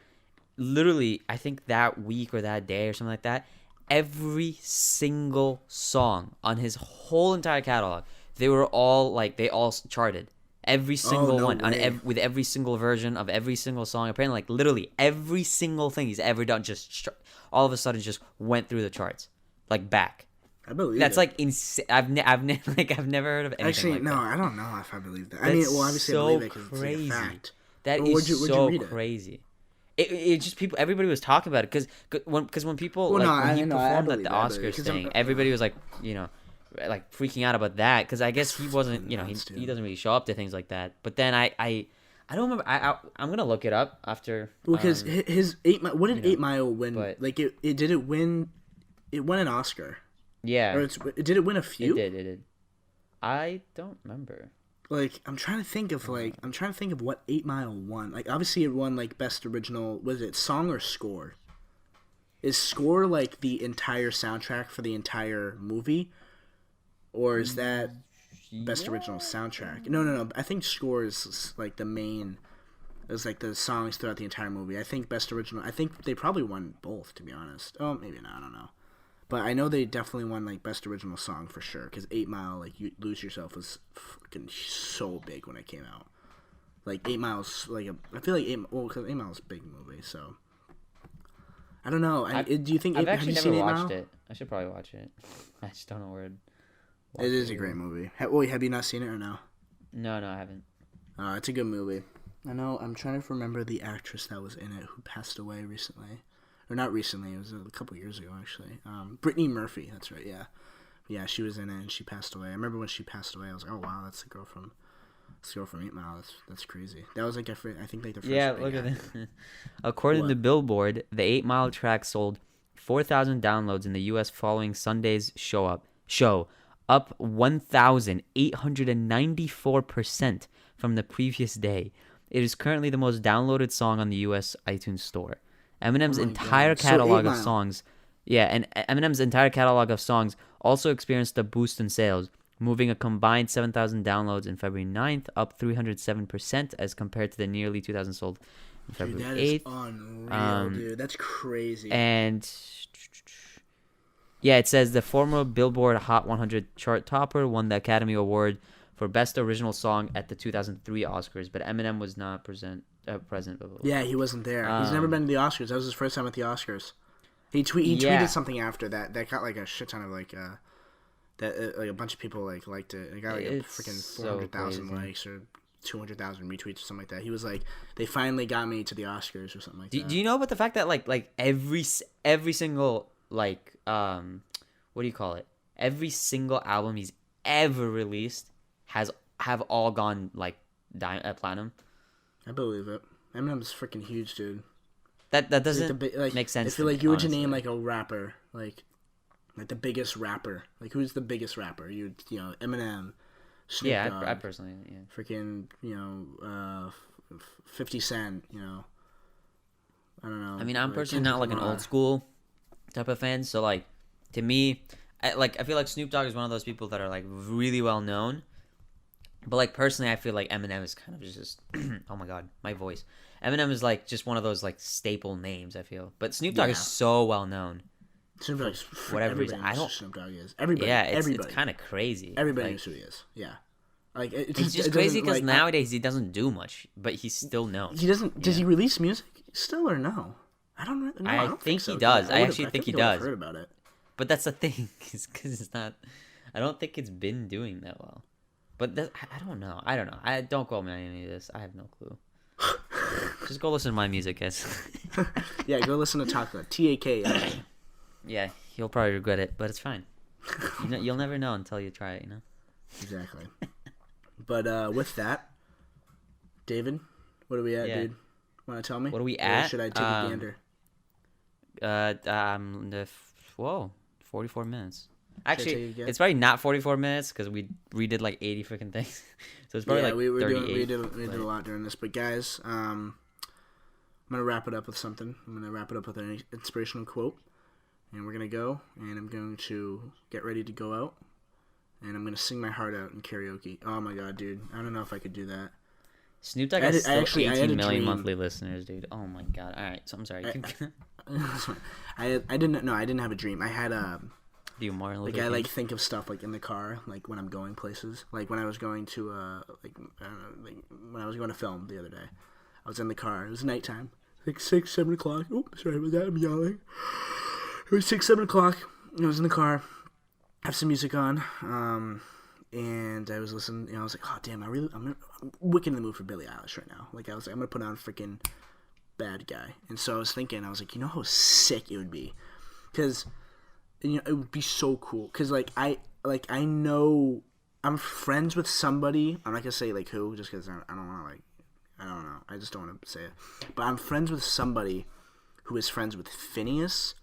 literally, I think that week or that day or something like that, every single song on his whole entire catalog, they all charted. Every single one with every single version of every single song. Apparently, like literally every single thing he's ever done, just all of a sudden just went through the charts, like back. I believe that's like insane. I've never heard of anything. Actually, like no, that. I don't know if I believe that. I mean, well, obviously, I believe it because it's a fact. That is so crazy. It just everybody was talking about it because when people when he performed at the Oscars thing, everybody was like like freaking out about that because I guess he wasn't he doesn't really show up to things like that. But then I don't remember. I'm gonna look it up after. Because his 8 Mile. What did 8 Mile win? Like it did it win? It won an Oscar. Yeah. Or did it win a few? It did. I don't remember. Like I'm trying to think of what 8 Mile won. Like obviously it won like best original. Was it song or score? Is score like the entire soundtrack for the entire movie? Or is that best original soundtrack? No. I think score is like the main. It's like the songs throughout the entire movie. I think best original. I think they probably won both, to be honest. Oh, maybe not. I don't know. But I know they definitely won like best original song for sure. Because 8 Mile, like you Lose Yourself, was fucking so big when it came out. like 8 Miles. I feel like because 8 Mile is a big movie, so I don't know. Do you think? I've have actually you never seen watched 8 Mile? it. I should probably watch it. I just don't know where. It is a great movie. Wait, have you not seen it or no? No, I haven't. It's a good movie. I know. I'm trying to remember the actress that was in it who passed away recently, or not recently. It was a couple years ago actually. Brittany Murphy. That's right. Yeah, yeah. She was in it and she passed away. I remember when she passed away. I was like, oh wow, that's the girl from 8 Mile. That's crazy. That was like I think like the first. Yeah, look at it. According to Billboard, the 8 Mile track sold 4,000 downloads in the U.S. following Sunday's show, up 1,894% from the previous day. It is currently the most downloaded song on the U.S. iTunes Store. Eminem's entire catalog of songs, and Eminem's entire catalog of songs also experienced a boost in sales, moving a combined 7,000 downloads in February 9th, up 307% as compared to the nearly 2,000 sold in February 8th. That is unreal, dude. That's crazy. And yeah, it says the former Billboard Hot 100 chart topper won the Academy Award for Best Original Song at the 2003 Oscars, but Eminem was not present. Yeah, he wasn't there. He's never been to the Oscars. That was his first time at the Oscars. He tweeted something after that got like a shit ton of like like a bunch of people liked it. It got like a freaking 400,000 likes or 200,000 retweets or something like that. He was like, they finally got me to the Oscars or something like that. Do you know about the fact that like every single like what do you call it? Every single album he's ever released have all gone like platinum. I believe it. Eminem's freaking huge, dude. That doesn't make sense. I feel like you were to name like a rapper, like the biggest rapper. Like who's the biggest rapper? Eminem, Snoop Dogg. I personally, freaking 50 Cent. I don't know. I mean, I'm personally not like an old school type of fan, so like to me, I feel like Snoop Dogg is one of those people that are like really well known. But like personally, I feel like Eminem is kind of just oh my god, my voice. Eminem is like just one of those like staple names, I feel. But Snoop Dogg is so well known. Snoop Dogg, whatever reason, I don't. Snoop Dogg is everybody. Yeah, everybody. It's kind of crazy. Everybody knows who he is. Yeah, like it's just crazy because nowadays he doesn't do much, but he's still known. He doesn't. Does he release music still or no? I don't know. I think he does. I actually think he does. I've heard about it. But that's the thing, because it's not. I don't think it's been doing that well. But I don't know. I don't quote me on any of this. I have no clue. Just go listen to my music, guys. Yeah, go listen to Taka. TAK. Yeah, you'll probably regret it, but it's fine. You'll never know until you try it, Exactly. But with that, David, what are we at, dude? Want to tell me? What are we at? Or should I take a gander? 44 minutes. Actually, it's probably not 44 minutes because we redid like 80 freaking things. So it's probably we 38. We did a lot during this. But guys, I'm going to wrap it up with something. I'm going to wrap it up with an inspirational quote. And we're going to go, and I'm going to get ready to go out. And I'm going to sing my heart out in karaoke. Oh my god, dude. I don't know if I could do that. Snoop Dogg has still 18 million monthly listeners, dude. Oh my god. All right, so I'm sorry. I didn't have a dream. I had do more like I like think of stuff like in the car, like when I'm going places. Like when I was going to when I was going to film the other day. I was in the car. It was nighttime, like 6, 7 o'clock. Oh, sorry about that. I'm yelling. It was 6, 7 o'clock. I was in the car. I have some music on. And I was listening. I was like, oh damn, I'm wicked in the mood for Billie Eilish right now. Like I was like, I'm gonna put on freaking Bad Guy. And so I was thinking, I was like, how sick it would be, because it would be so cool. Because I know I'm friends with somebody. I'm not gonna say like who, just because I don't want to I don't know. I just don't want to say it. But I'm friends with somebody who is friends with Phineas,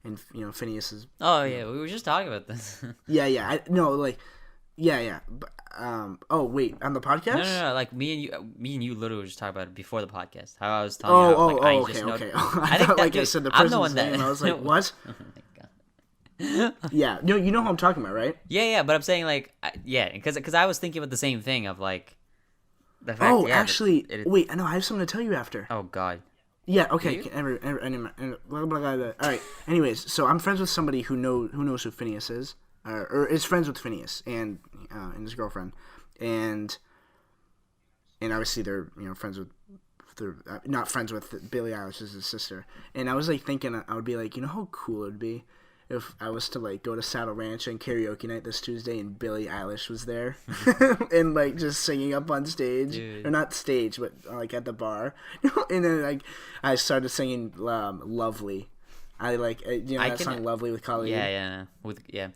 and Phineas is. Oh yeah, we were just talking about this. Yeah. Yeah. But, oh wait, on the podcast? No. Like me and you literally were just talking about it before the podcast. How I was telling you. Okay. I thought like I said the person's name. I was like, what? Oh my god. Yeah. No, you know who I'm talking about, right? Yeah. But I'm saying like, because I was thinking about the same thing of like. The fact, oh, actually, wait. I know. I have something to tell you after. Oh god. Yeah. Okay. Blah, blah, blah, blah. All right. Anyways, so I'm friends with somebody who knows who Phineas is. Or is friends with Phineas and his girlfriend, and and obviously they're friends with. They're not friends with Billie Eilish's his sister, and I was like thinking I would be like, how cool it would be if I was to like go to Saddle Ranch and karaoke night this Tuesday and Billie Eilish was there and like just singing up on stage. Dude. Or not stage but like at the bar. And then like I started singing Lovely. I like that song Lovely with Khalid. Yeah.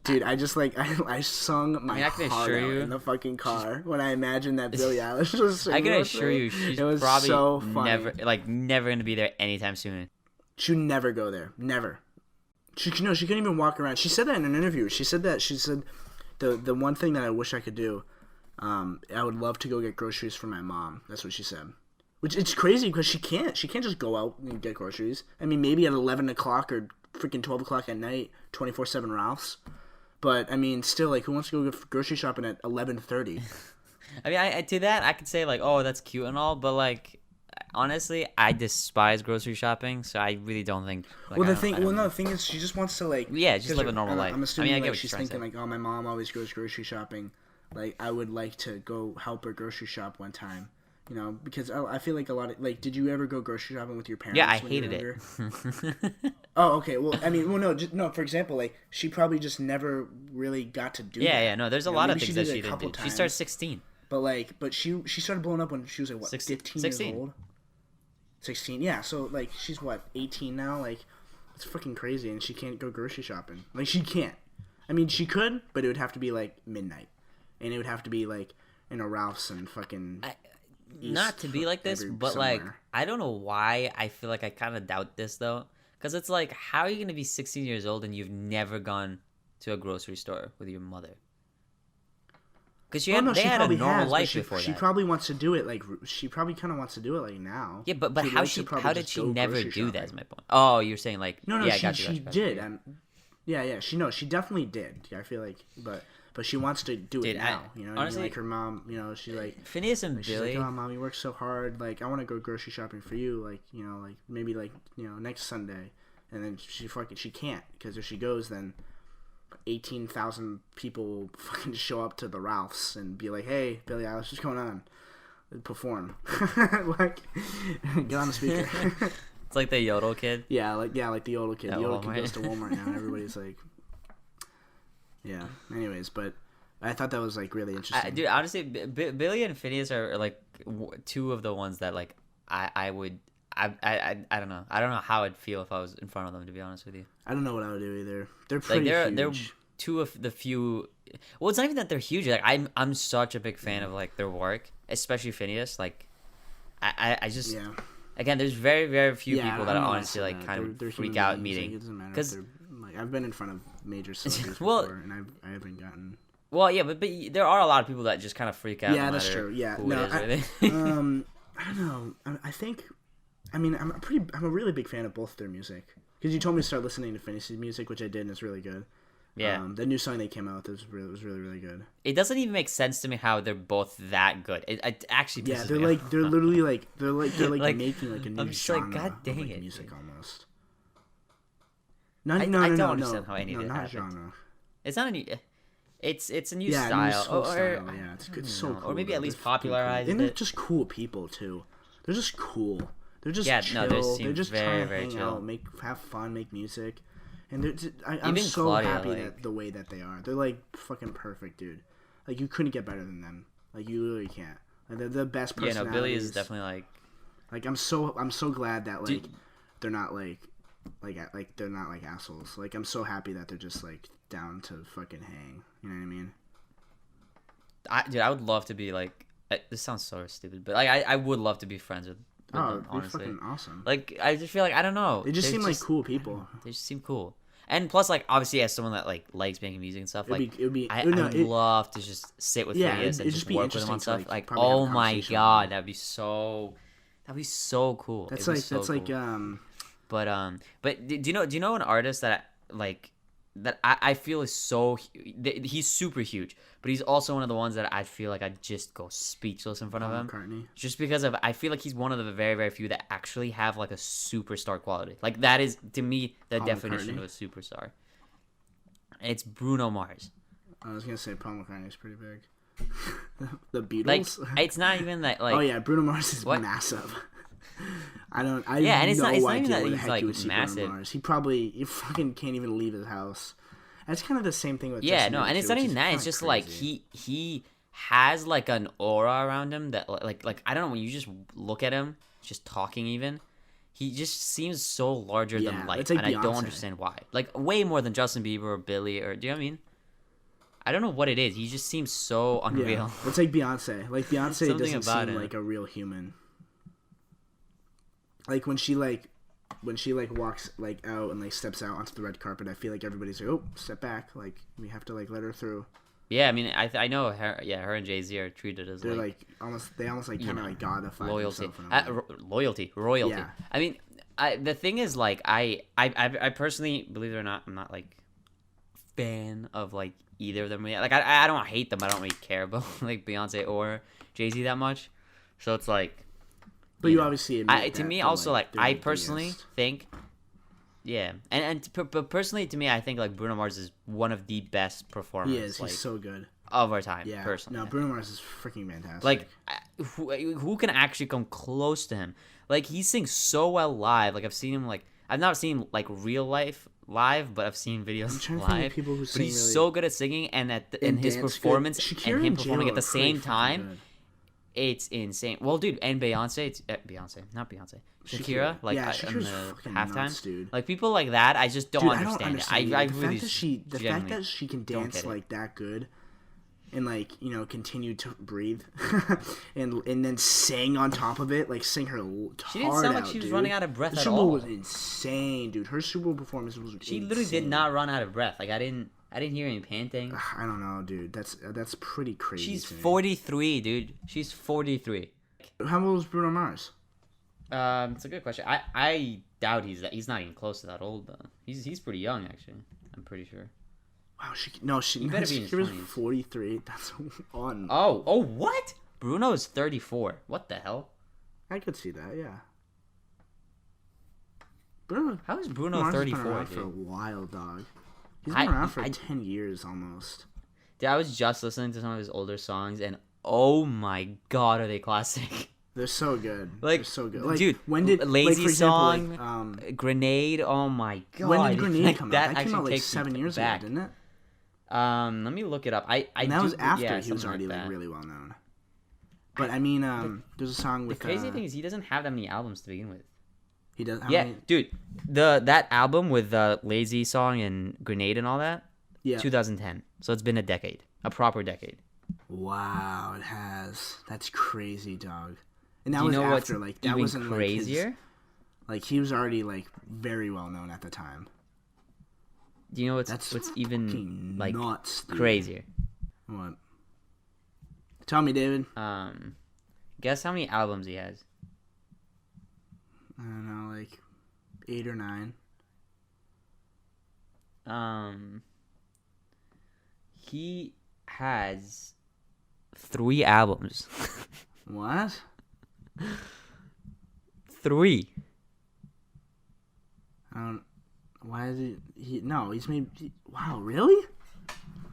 Dude, I just like I sung my heart out in the fucking car when I imagined that Billie Eilish was singing. I can assure you, she's probably so never gonna be there anytime soon. She would never go there, never. She couldn't even walk around. She said that in an interview. She said the one thing that I wish I could do, I would love to go get groceries for my mom. That's what she said. Which it's crazy because she can't just go out and get groceries. I mean, maybe at 11 o'clock or freaking 12 o'clock at night, 24/7 Ralph's. But I mean, still, like, who wants to go grocery shopping at 11:30? I mean, I to that I could say like, oh, that's cute and all, but like, honestly, I despise grocery shopping, so I really don't think. Like, the thing is, she just wants to like. Yeah, just live a normal life. I'm assuming I get what she's thinking like, oh, my mom always goes grocery shopping. Like, I would like to go help her grocery shop one time. Because I feel like a lot of like, did you ever go grocery shopping with your parents? Yeah, I hated it. Oh, okay. Well, I mean, no. For example, like she probably just never really got to do. Yeah. No, there's a lot of things that she didn't do. She started 16. But she started blowing up when she was like what 15 years old. 16. Yeah. So like she's what 18 now. Like it's freaking crazy, and she can't go grocery shopping. Like she can't. I mean, she could, but it would have to be like midnight, and it would have to be like Ralph's and fucking. Not to be like this, but somewhere. Like I don't know why I feel like I kind of doubt this though, because it's like, how are you gonna be 16 years old and you've never gone to a grocery store with your mother? Because they had a normal life before that. She probably wants to do it like she probably kind of wants to do it like now. Yeah, but how did she never do that? Is my point. Oh, you're saying like no, yeah, she did. She definitely did. Yeah, I feel like, but she wants to do it now. Honestly, like her mom. She like Phineas and Billie. She's like, oh, mom, you work so hard. Like, I want to go grocery shopping for you. Like, like maybe like next Sunday. And then she can't, because if she goes, then 18,000 people will fucking show up to the Ralphs and be like, hey, Billie Eilish, what's going on? Perform. Like, get on the speaker. It's like the Yodel kid. Yeah, like the Yodel kid. The Yodel kid goes to Walmart now, and everybody's like, yeah. Anyways, but I thought that was like really interesting. Dude, honestly, Billie and Phineas are like two of the ones that like I would. I don't know. I don't know how I'd feel if I was in front of them, to be honest with you. I don't know what I would do either. They're pretty huge. They're two of the few. Well, it's not even that they're huge. Like I'm such a big fan of like their work, especially Phineas. Like I just again, there's very very few people that honestly like kind of freak out meeting. It doesn't matter because like, I've been in front of major celebrities before, and I haven't gotten. Well, yeah, but there are a lot of people that just kind of freak out. Yeah, that's true. Yeah, no, I don't know. I think. I mean, I'm a really big fan of both their music, because you told me to start listening to Phineas' music, which I did, and it's really good. Yeah, the new song they came out with was really good. It doesn't even make sense to me how they're both that good. It actually pisses they're me like off. they're literally like they're like making like a new I'm just genre like, God dang of, like, it, music almost. I don't understand how any of it not happened. Genre. It's not a new. It's a new style. Yeah, it's so cool. Or maybe at least popularized and it. they're just cool people too. They're just cool. They're just chill. They're just very, trying to hang chill. out, have fun, make music, and I'm Even so Claudia, happy like... that the way that they are. They're like fucking perfect, dude. Like you couldn't get better than them. Like you literally can't. Like, they're the best personalities. Yeah, no, Billie is definitely like I'm so glad that like they're not like they're not like assholes. Like I'm so happy that they're just like down to fucking hang. You know what I mean? I would love to be like. This sounds so stupid, but like I would love to be friends with them, honestly. Fucking awesome. Like I just feel like I don't know. They just seem like cool people. They just seem cool, and plus, like obviously, as someone that like likes making music and stuff, I would love to just sit with Phineas and just work with him on stuff. Like oh my god, that'd be so cool. But do you know an artist that I feel is so he's super huge, but he's also one of the ones that I feel like I'd just go speechless in front of him. McCartney. Just because I feel like he's one of the very very few that actually have like a superstar quality. Like that is to me the definition of a superstar. It's Bruno Mars. I was gonna say Paul McCartney's pretty big. The Like, Beatles. it's not even that. Like, Oh yeah, Bruno Mars is what? massive. I Yeah, have and it's no not even idea that where the he's, heck like, you would see Bruno massive. Mars. He fucking can't even leave his house. That's kind of the same thing with Yeah, Justin no, Bieber, and it's too, not which even is that. It's kinda just like crazy. he has like an aura around him that like I don't know, when you just look at him, just talking even, he just seems so larger Yeah, than life, it's like and I don't Beyonce. understand why. Like way more than Justin Bieber or Billie or do you know what I mean? I don't know what it is. He just seems so Yeah, unreal. it's like Beyonce. Like Beyonce Something doesn't about seem him. like a real human. Like when she walks like out and like steps out onto the red carpet, I feel like everybody's like, oh, step back. Like we have to like let her through. Yeah, I mean, I know her. Yeah, her and Jay-Z are treated as They're like they almost like kind of like godify loyalty, themselves in a way. royalty. Yeah. I mean, the thing is, like, I personally, believe it or not, I'm not like fan of like either of them. Like, I don't hate them. I don't really care about like Beyonce or Jay-Z that much. So it's like, But you obviously admit to that me they're, also like they're I the personally biggest. think, yeah, but personally to me, I think like Bruno Mars is one of the best performers. He is. Like, He's so good. of our time. Yeah. Personally, No, Bruno Mars is freaking fantastic. like, who can actually come close to him? Like, he sings so well live. Like, I've seen him, like, I've not seen, like, real life live, but I've seen videos I'm trying to think of live. people who But sing he's really so good at singing, and and his dance good. performance, Shakira and him and performing J-Lo at the are pretty same fucking time, good. it's insane. Well, dude, and Beyonce, not Beyonce, Shakira, like, yeah, in Shakira's the fucking halftime. nuts, dude. Like, people like that, I just don't Dude, understand, I don't understand it. I the really fact that she genuinely can don't dance get it. like that good and like, you know, continue to breathe and then sing on top of it, like sing her She didn't heart sound like out, she was dude. running out of breath The at Super Bowl all. was insane, dude. Her Super Bowl performance was She insane. literally did not run out of breath. Like, I didn't hear any panting. I don't know, dude. That's pretty crazy. She's to me. 43, dude. She's 43. How old is Bruno Mars? It's a good question. I doubt he's not even close to that old though. He's pretty young actually. I'm pretty sure. Wow, she He better be in his was 20s. 43. That's on. Oh what? Bruno is 34. What the hell? I could see that, yeah. Bruno How is Bruno Mars has 34? been around for a Dude? while, dog. He's been around for 10 years almost. Dude, I was just listening to some of his older songs, and oh my god, are they classic? They're so good. Like, They're so good. Like, dude, when did Lazy for example, Song, like, Grenade. Oh my god. when did Grenade like, come out? that That came actually out like takes me 7 years ago, back. didn't it? Let me look it up. I And that do, was after yeah, he was something already like that. really well known. But I mean, there's a song The with crazy thing is he doesn't have that many albums to begin with. he does. How Yeah, many? dude, that album with the Lazy Song and Grenade and all that, Yeah. 2010. So it's been a decade, a proper decade. Wow, it has. That's crazy, dog. And that Do you was know what's after like that even wasn't crazier? like he was already like very well known at the time. Do you know what's That's even fucking like nuts, dude. crazier? What? Tell me, David. Guess how many albums he has? I don't know, like 8 or 9. He has 3 albums. What? 3. I don't. Why is he? No, he's made. Wow, really?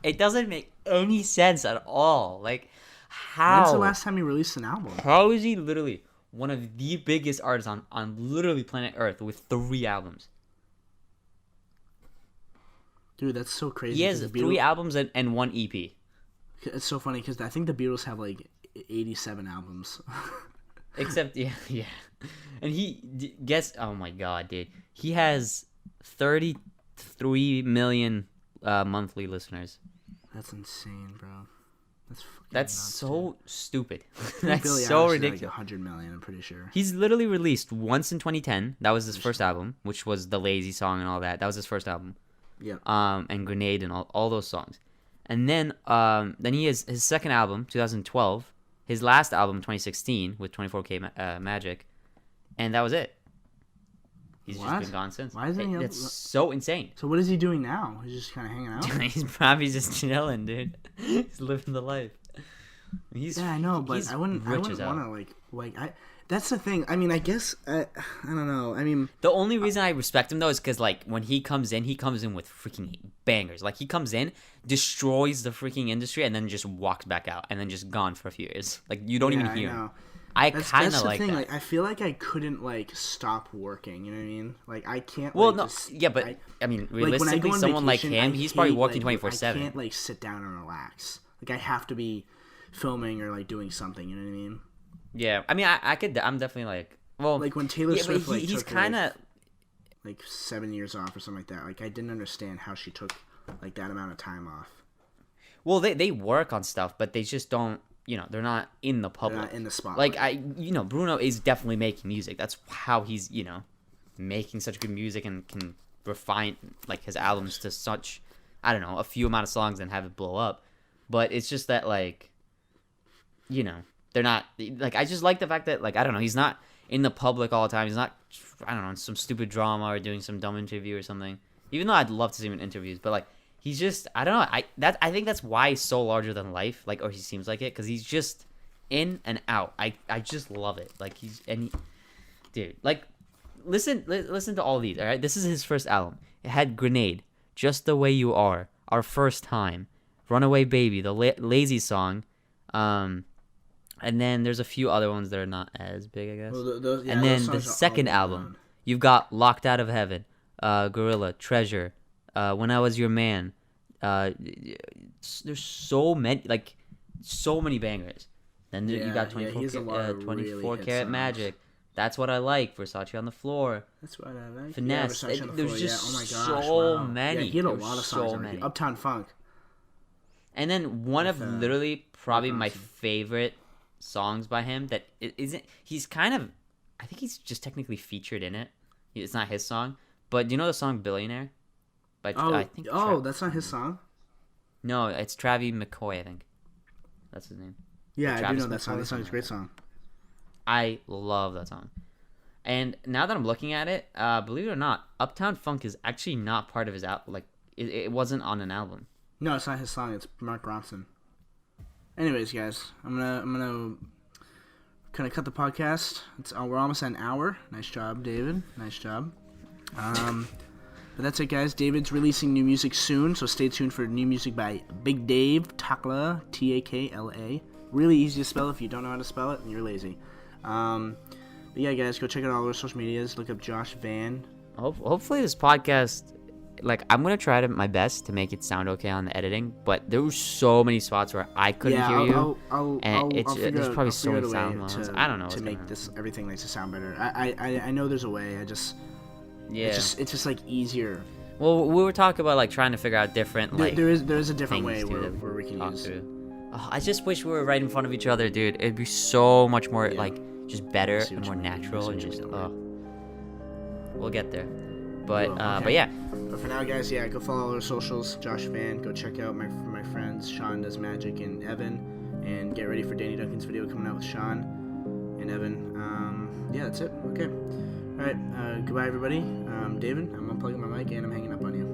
It doesn't make any sense at all. Like, how? When's the last time he released an album? How is he literally one of the biggest artists on literally planet Earth with 3 albums? Dude, that's so crazy. He has 'cause the 3 Beatles- albums and 1 EP. It's so funny because I think the Beatles have like 87 albums. Except, yeah. And guess, oh my god, dude. He has 33 million monthly listeners. That's insane, bro. That's fucking That's nuts, so stupid. dude. I think That's Billie so Eilish is ridiculous. Like 100 million, I'm pretty sure. He's literally released once in 2010. That was his first album, which was the Lazy Song and all that. That was his first album. Yeah. And Grenade and all those songs. And then he has his second album, 2012. His last album, 2016, with 24K Magic, and that was it. He's What? just been gone since. Why isn't he? That's so insane. So what is he doing now? He's just kind of hanging out. He's probably just chilling, dude. He's living the life. Yeah, I know, but I wouldn't want to That's the thing. I mean, I guess I don't know. I mean, the only reason I respect him though is because like when he comes in with freaking bangers. Like he comes in, destroys the freaking industry, and then just walks back out, and then just gone for a few years. Like you don't even hear him. I kind of like that. Like, I feel like I couldn't like stop working. You know what I mean? Like I can't. Well, like, no, just, yeah, but I mean, realistically, like, someone vacation, like him, he's probably working 24/7. I can't like sit down and relax. Like I have to be filming or like doing something. You know what I mean? Yeah, I mean, I could. I'm definitely like, well, like when Taylor Swift he's took kind of like 7 years off or something like that. Like I didn't understand how she took like that amount of time off. Well, they work on stuff, but they just don't. You know, they're not in the public. They're not in the spotlight. Like Bruno is definitely making music. That's how he's making such good music and can refine like his albums to such, I don't know, a few amount of songs and have it blow up. But it's just that like, they're not like, I just like the fact that like, I don't know, he's not in the public all the time. He's not, I don't know, in some stupid drama or doing some dumb interview or something. Even though I'd love to see him in interviews, but like, he's just, I don't know. I think that's why he's so larger than life. Like, or he seems like it, because he's just in and out. I just love it. Like dude, like, listen to all these. All right, this is his first album. It had Grenade, Just the Way You Are, Our First Time, Runaway Baby, the Lazy Song, and then there's a few other ones that are not as big, I guess. Well, and then the second album, you've got Locked Out of Heaven, Gorilla, Treasure, When I Was Your Man. There's so many bangers. Then you got 24 Karat Magic. That's What I Like, Versace on the Floor. That's What I Like. Finesse. Yeah, the there's floor, just Oh my gosh, so wow. many. Yeah, he had a lot of songs. So many. Uptown Funk. And then one of literally probably my favorite songs by him that isn't. He's kind of. I think he's just technically featured in it. It's not his song, but do you know the song "Billionaire"? I think that's not his song. No, it's Travie Mccoy. I think that's his name. Yeah, I do know that song. That song is a great song. I love that song. And now that I'm looking at it, believe it or not, Uptown Funk is actually not part of his album. Like, it wasn't on an album. No, it's not his song. It's Mark Ronson. Anyways, guys, I'm gonna kind of cut the podcast. We're almost at an hour. Nice job, David. Nice job. But that's it, guys. David's releasing new music soon, so stay tuned for new music by Big Dave Takla, Takla. Really easy to spell if you don't know how to spell it and you're lazy. But yeah, guys, go check out all our social medias. Look up Josh Van. Hopefully this podcast, like, I'm going to try my best to make it sound okay on the editing, but there were so many spots where I couldn't hear you. There's probably so many sound lines. I don't know. To make everything to sound better. I know there's a way. It's just like easier. Well, we were talking about like trying to figure out different like there is a different way where we can use. Oh, I just wish we were right in front of each other, dude. It'd be so much more like just better and more natural and just we'll get there. But but yeah. But for now, guys, go follow our socials. Josh Van. Go check out my friends Seandoesmagic and Evan, and get ready for Danny Duncan's video coming out with Sean and Evan. That's it. Okay. All right. Goodbye, everybody. David, I'm unplugging my mic and I'm hanging up on you.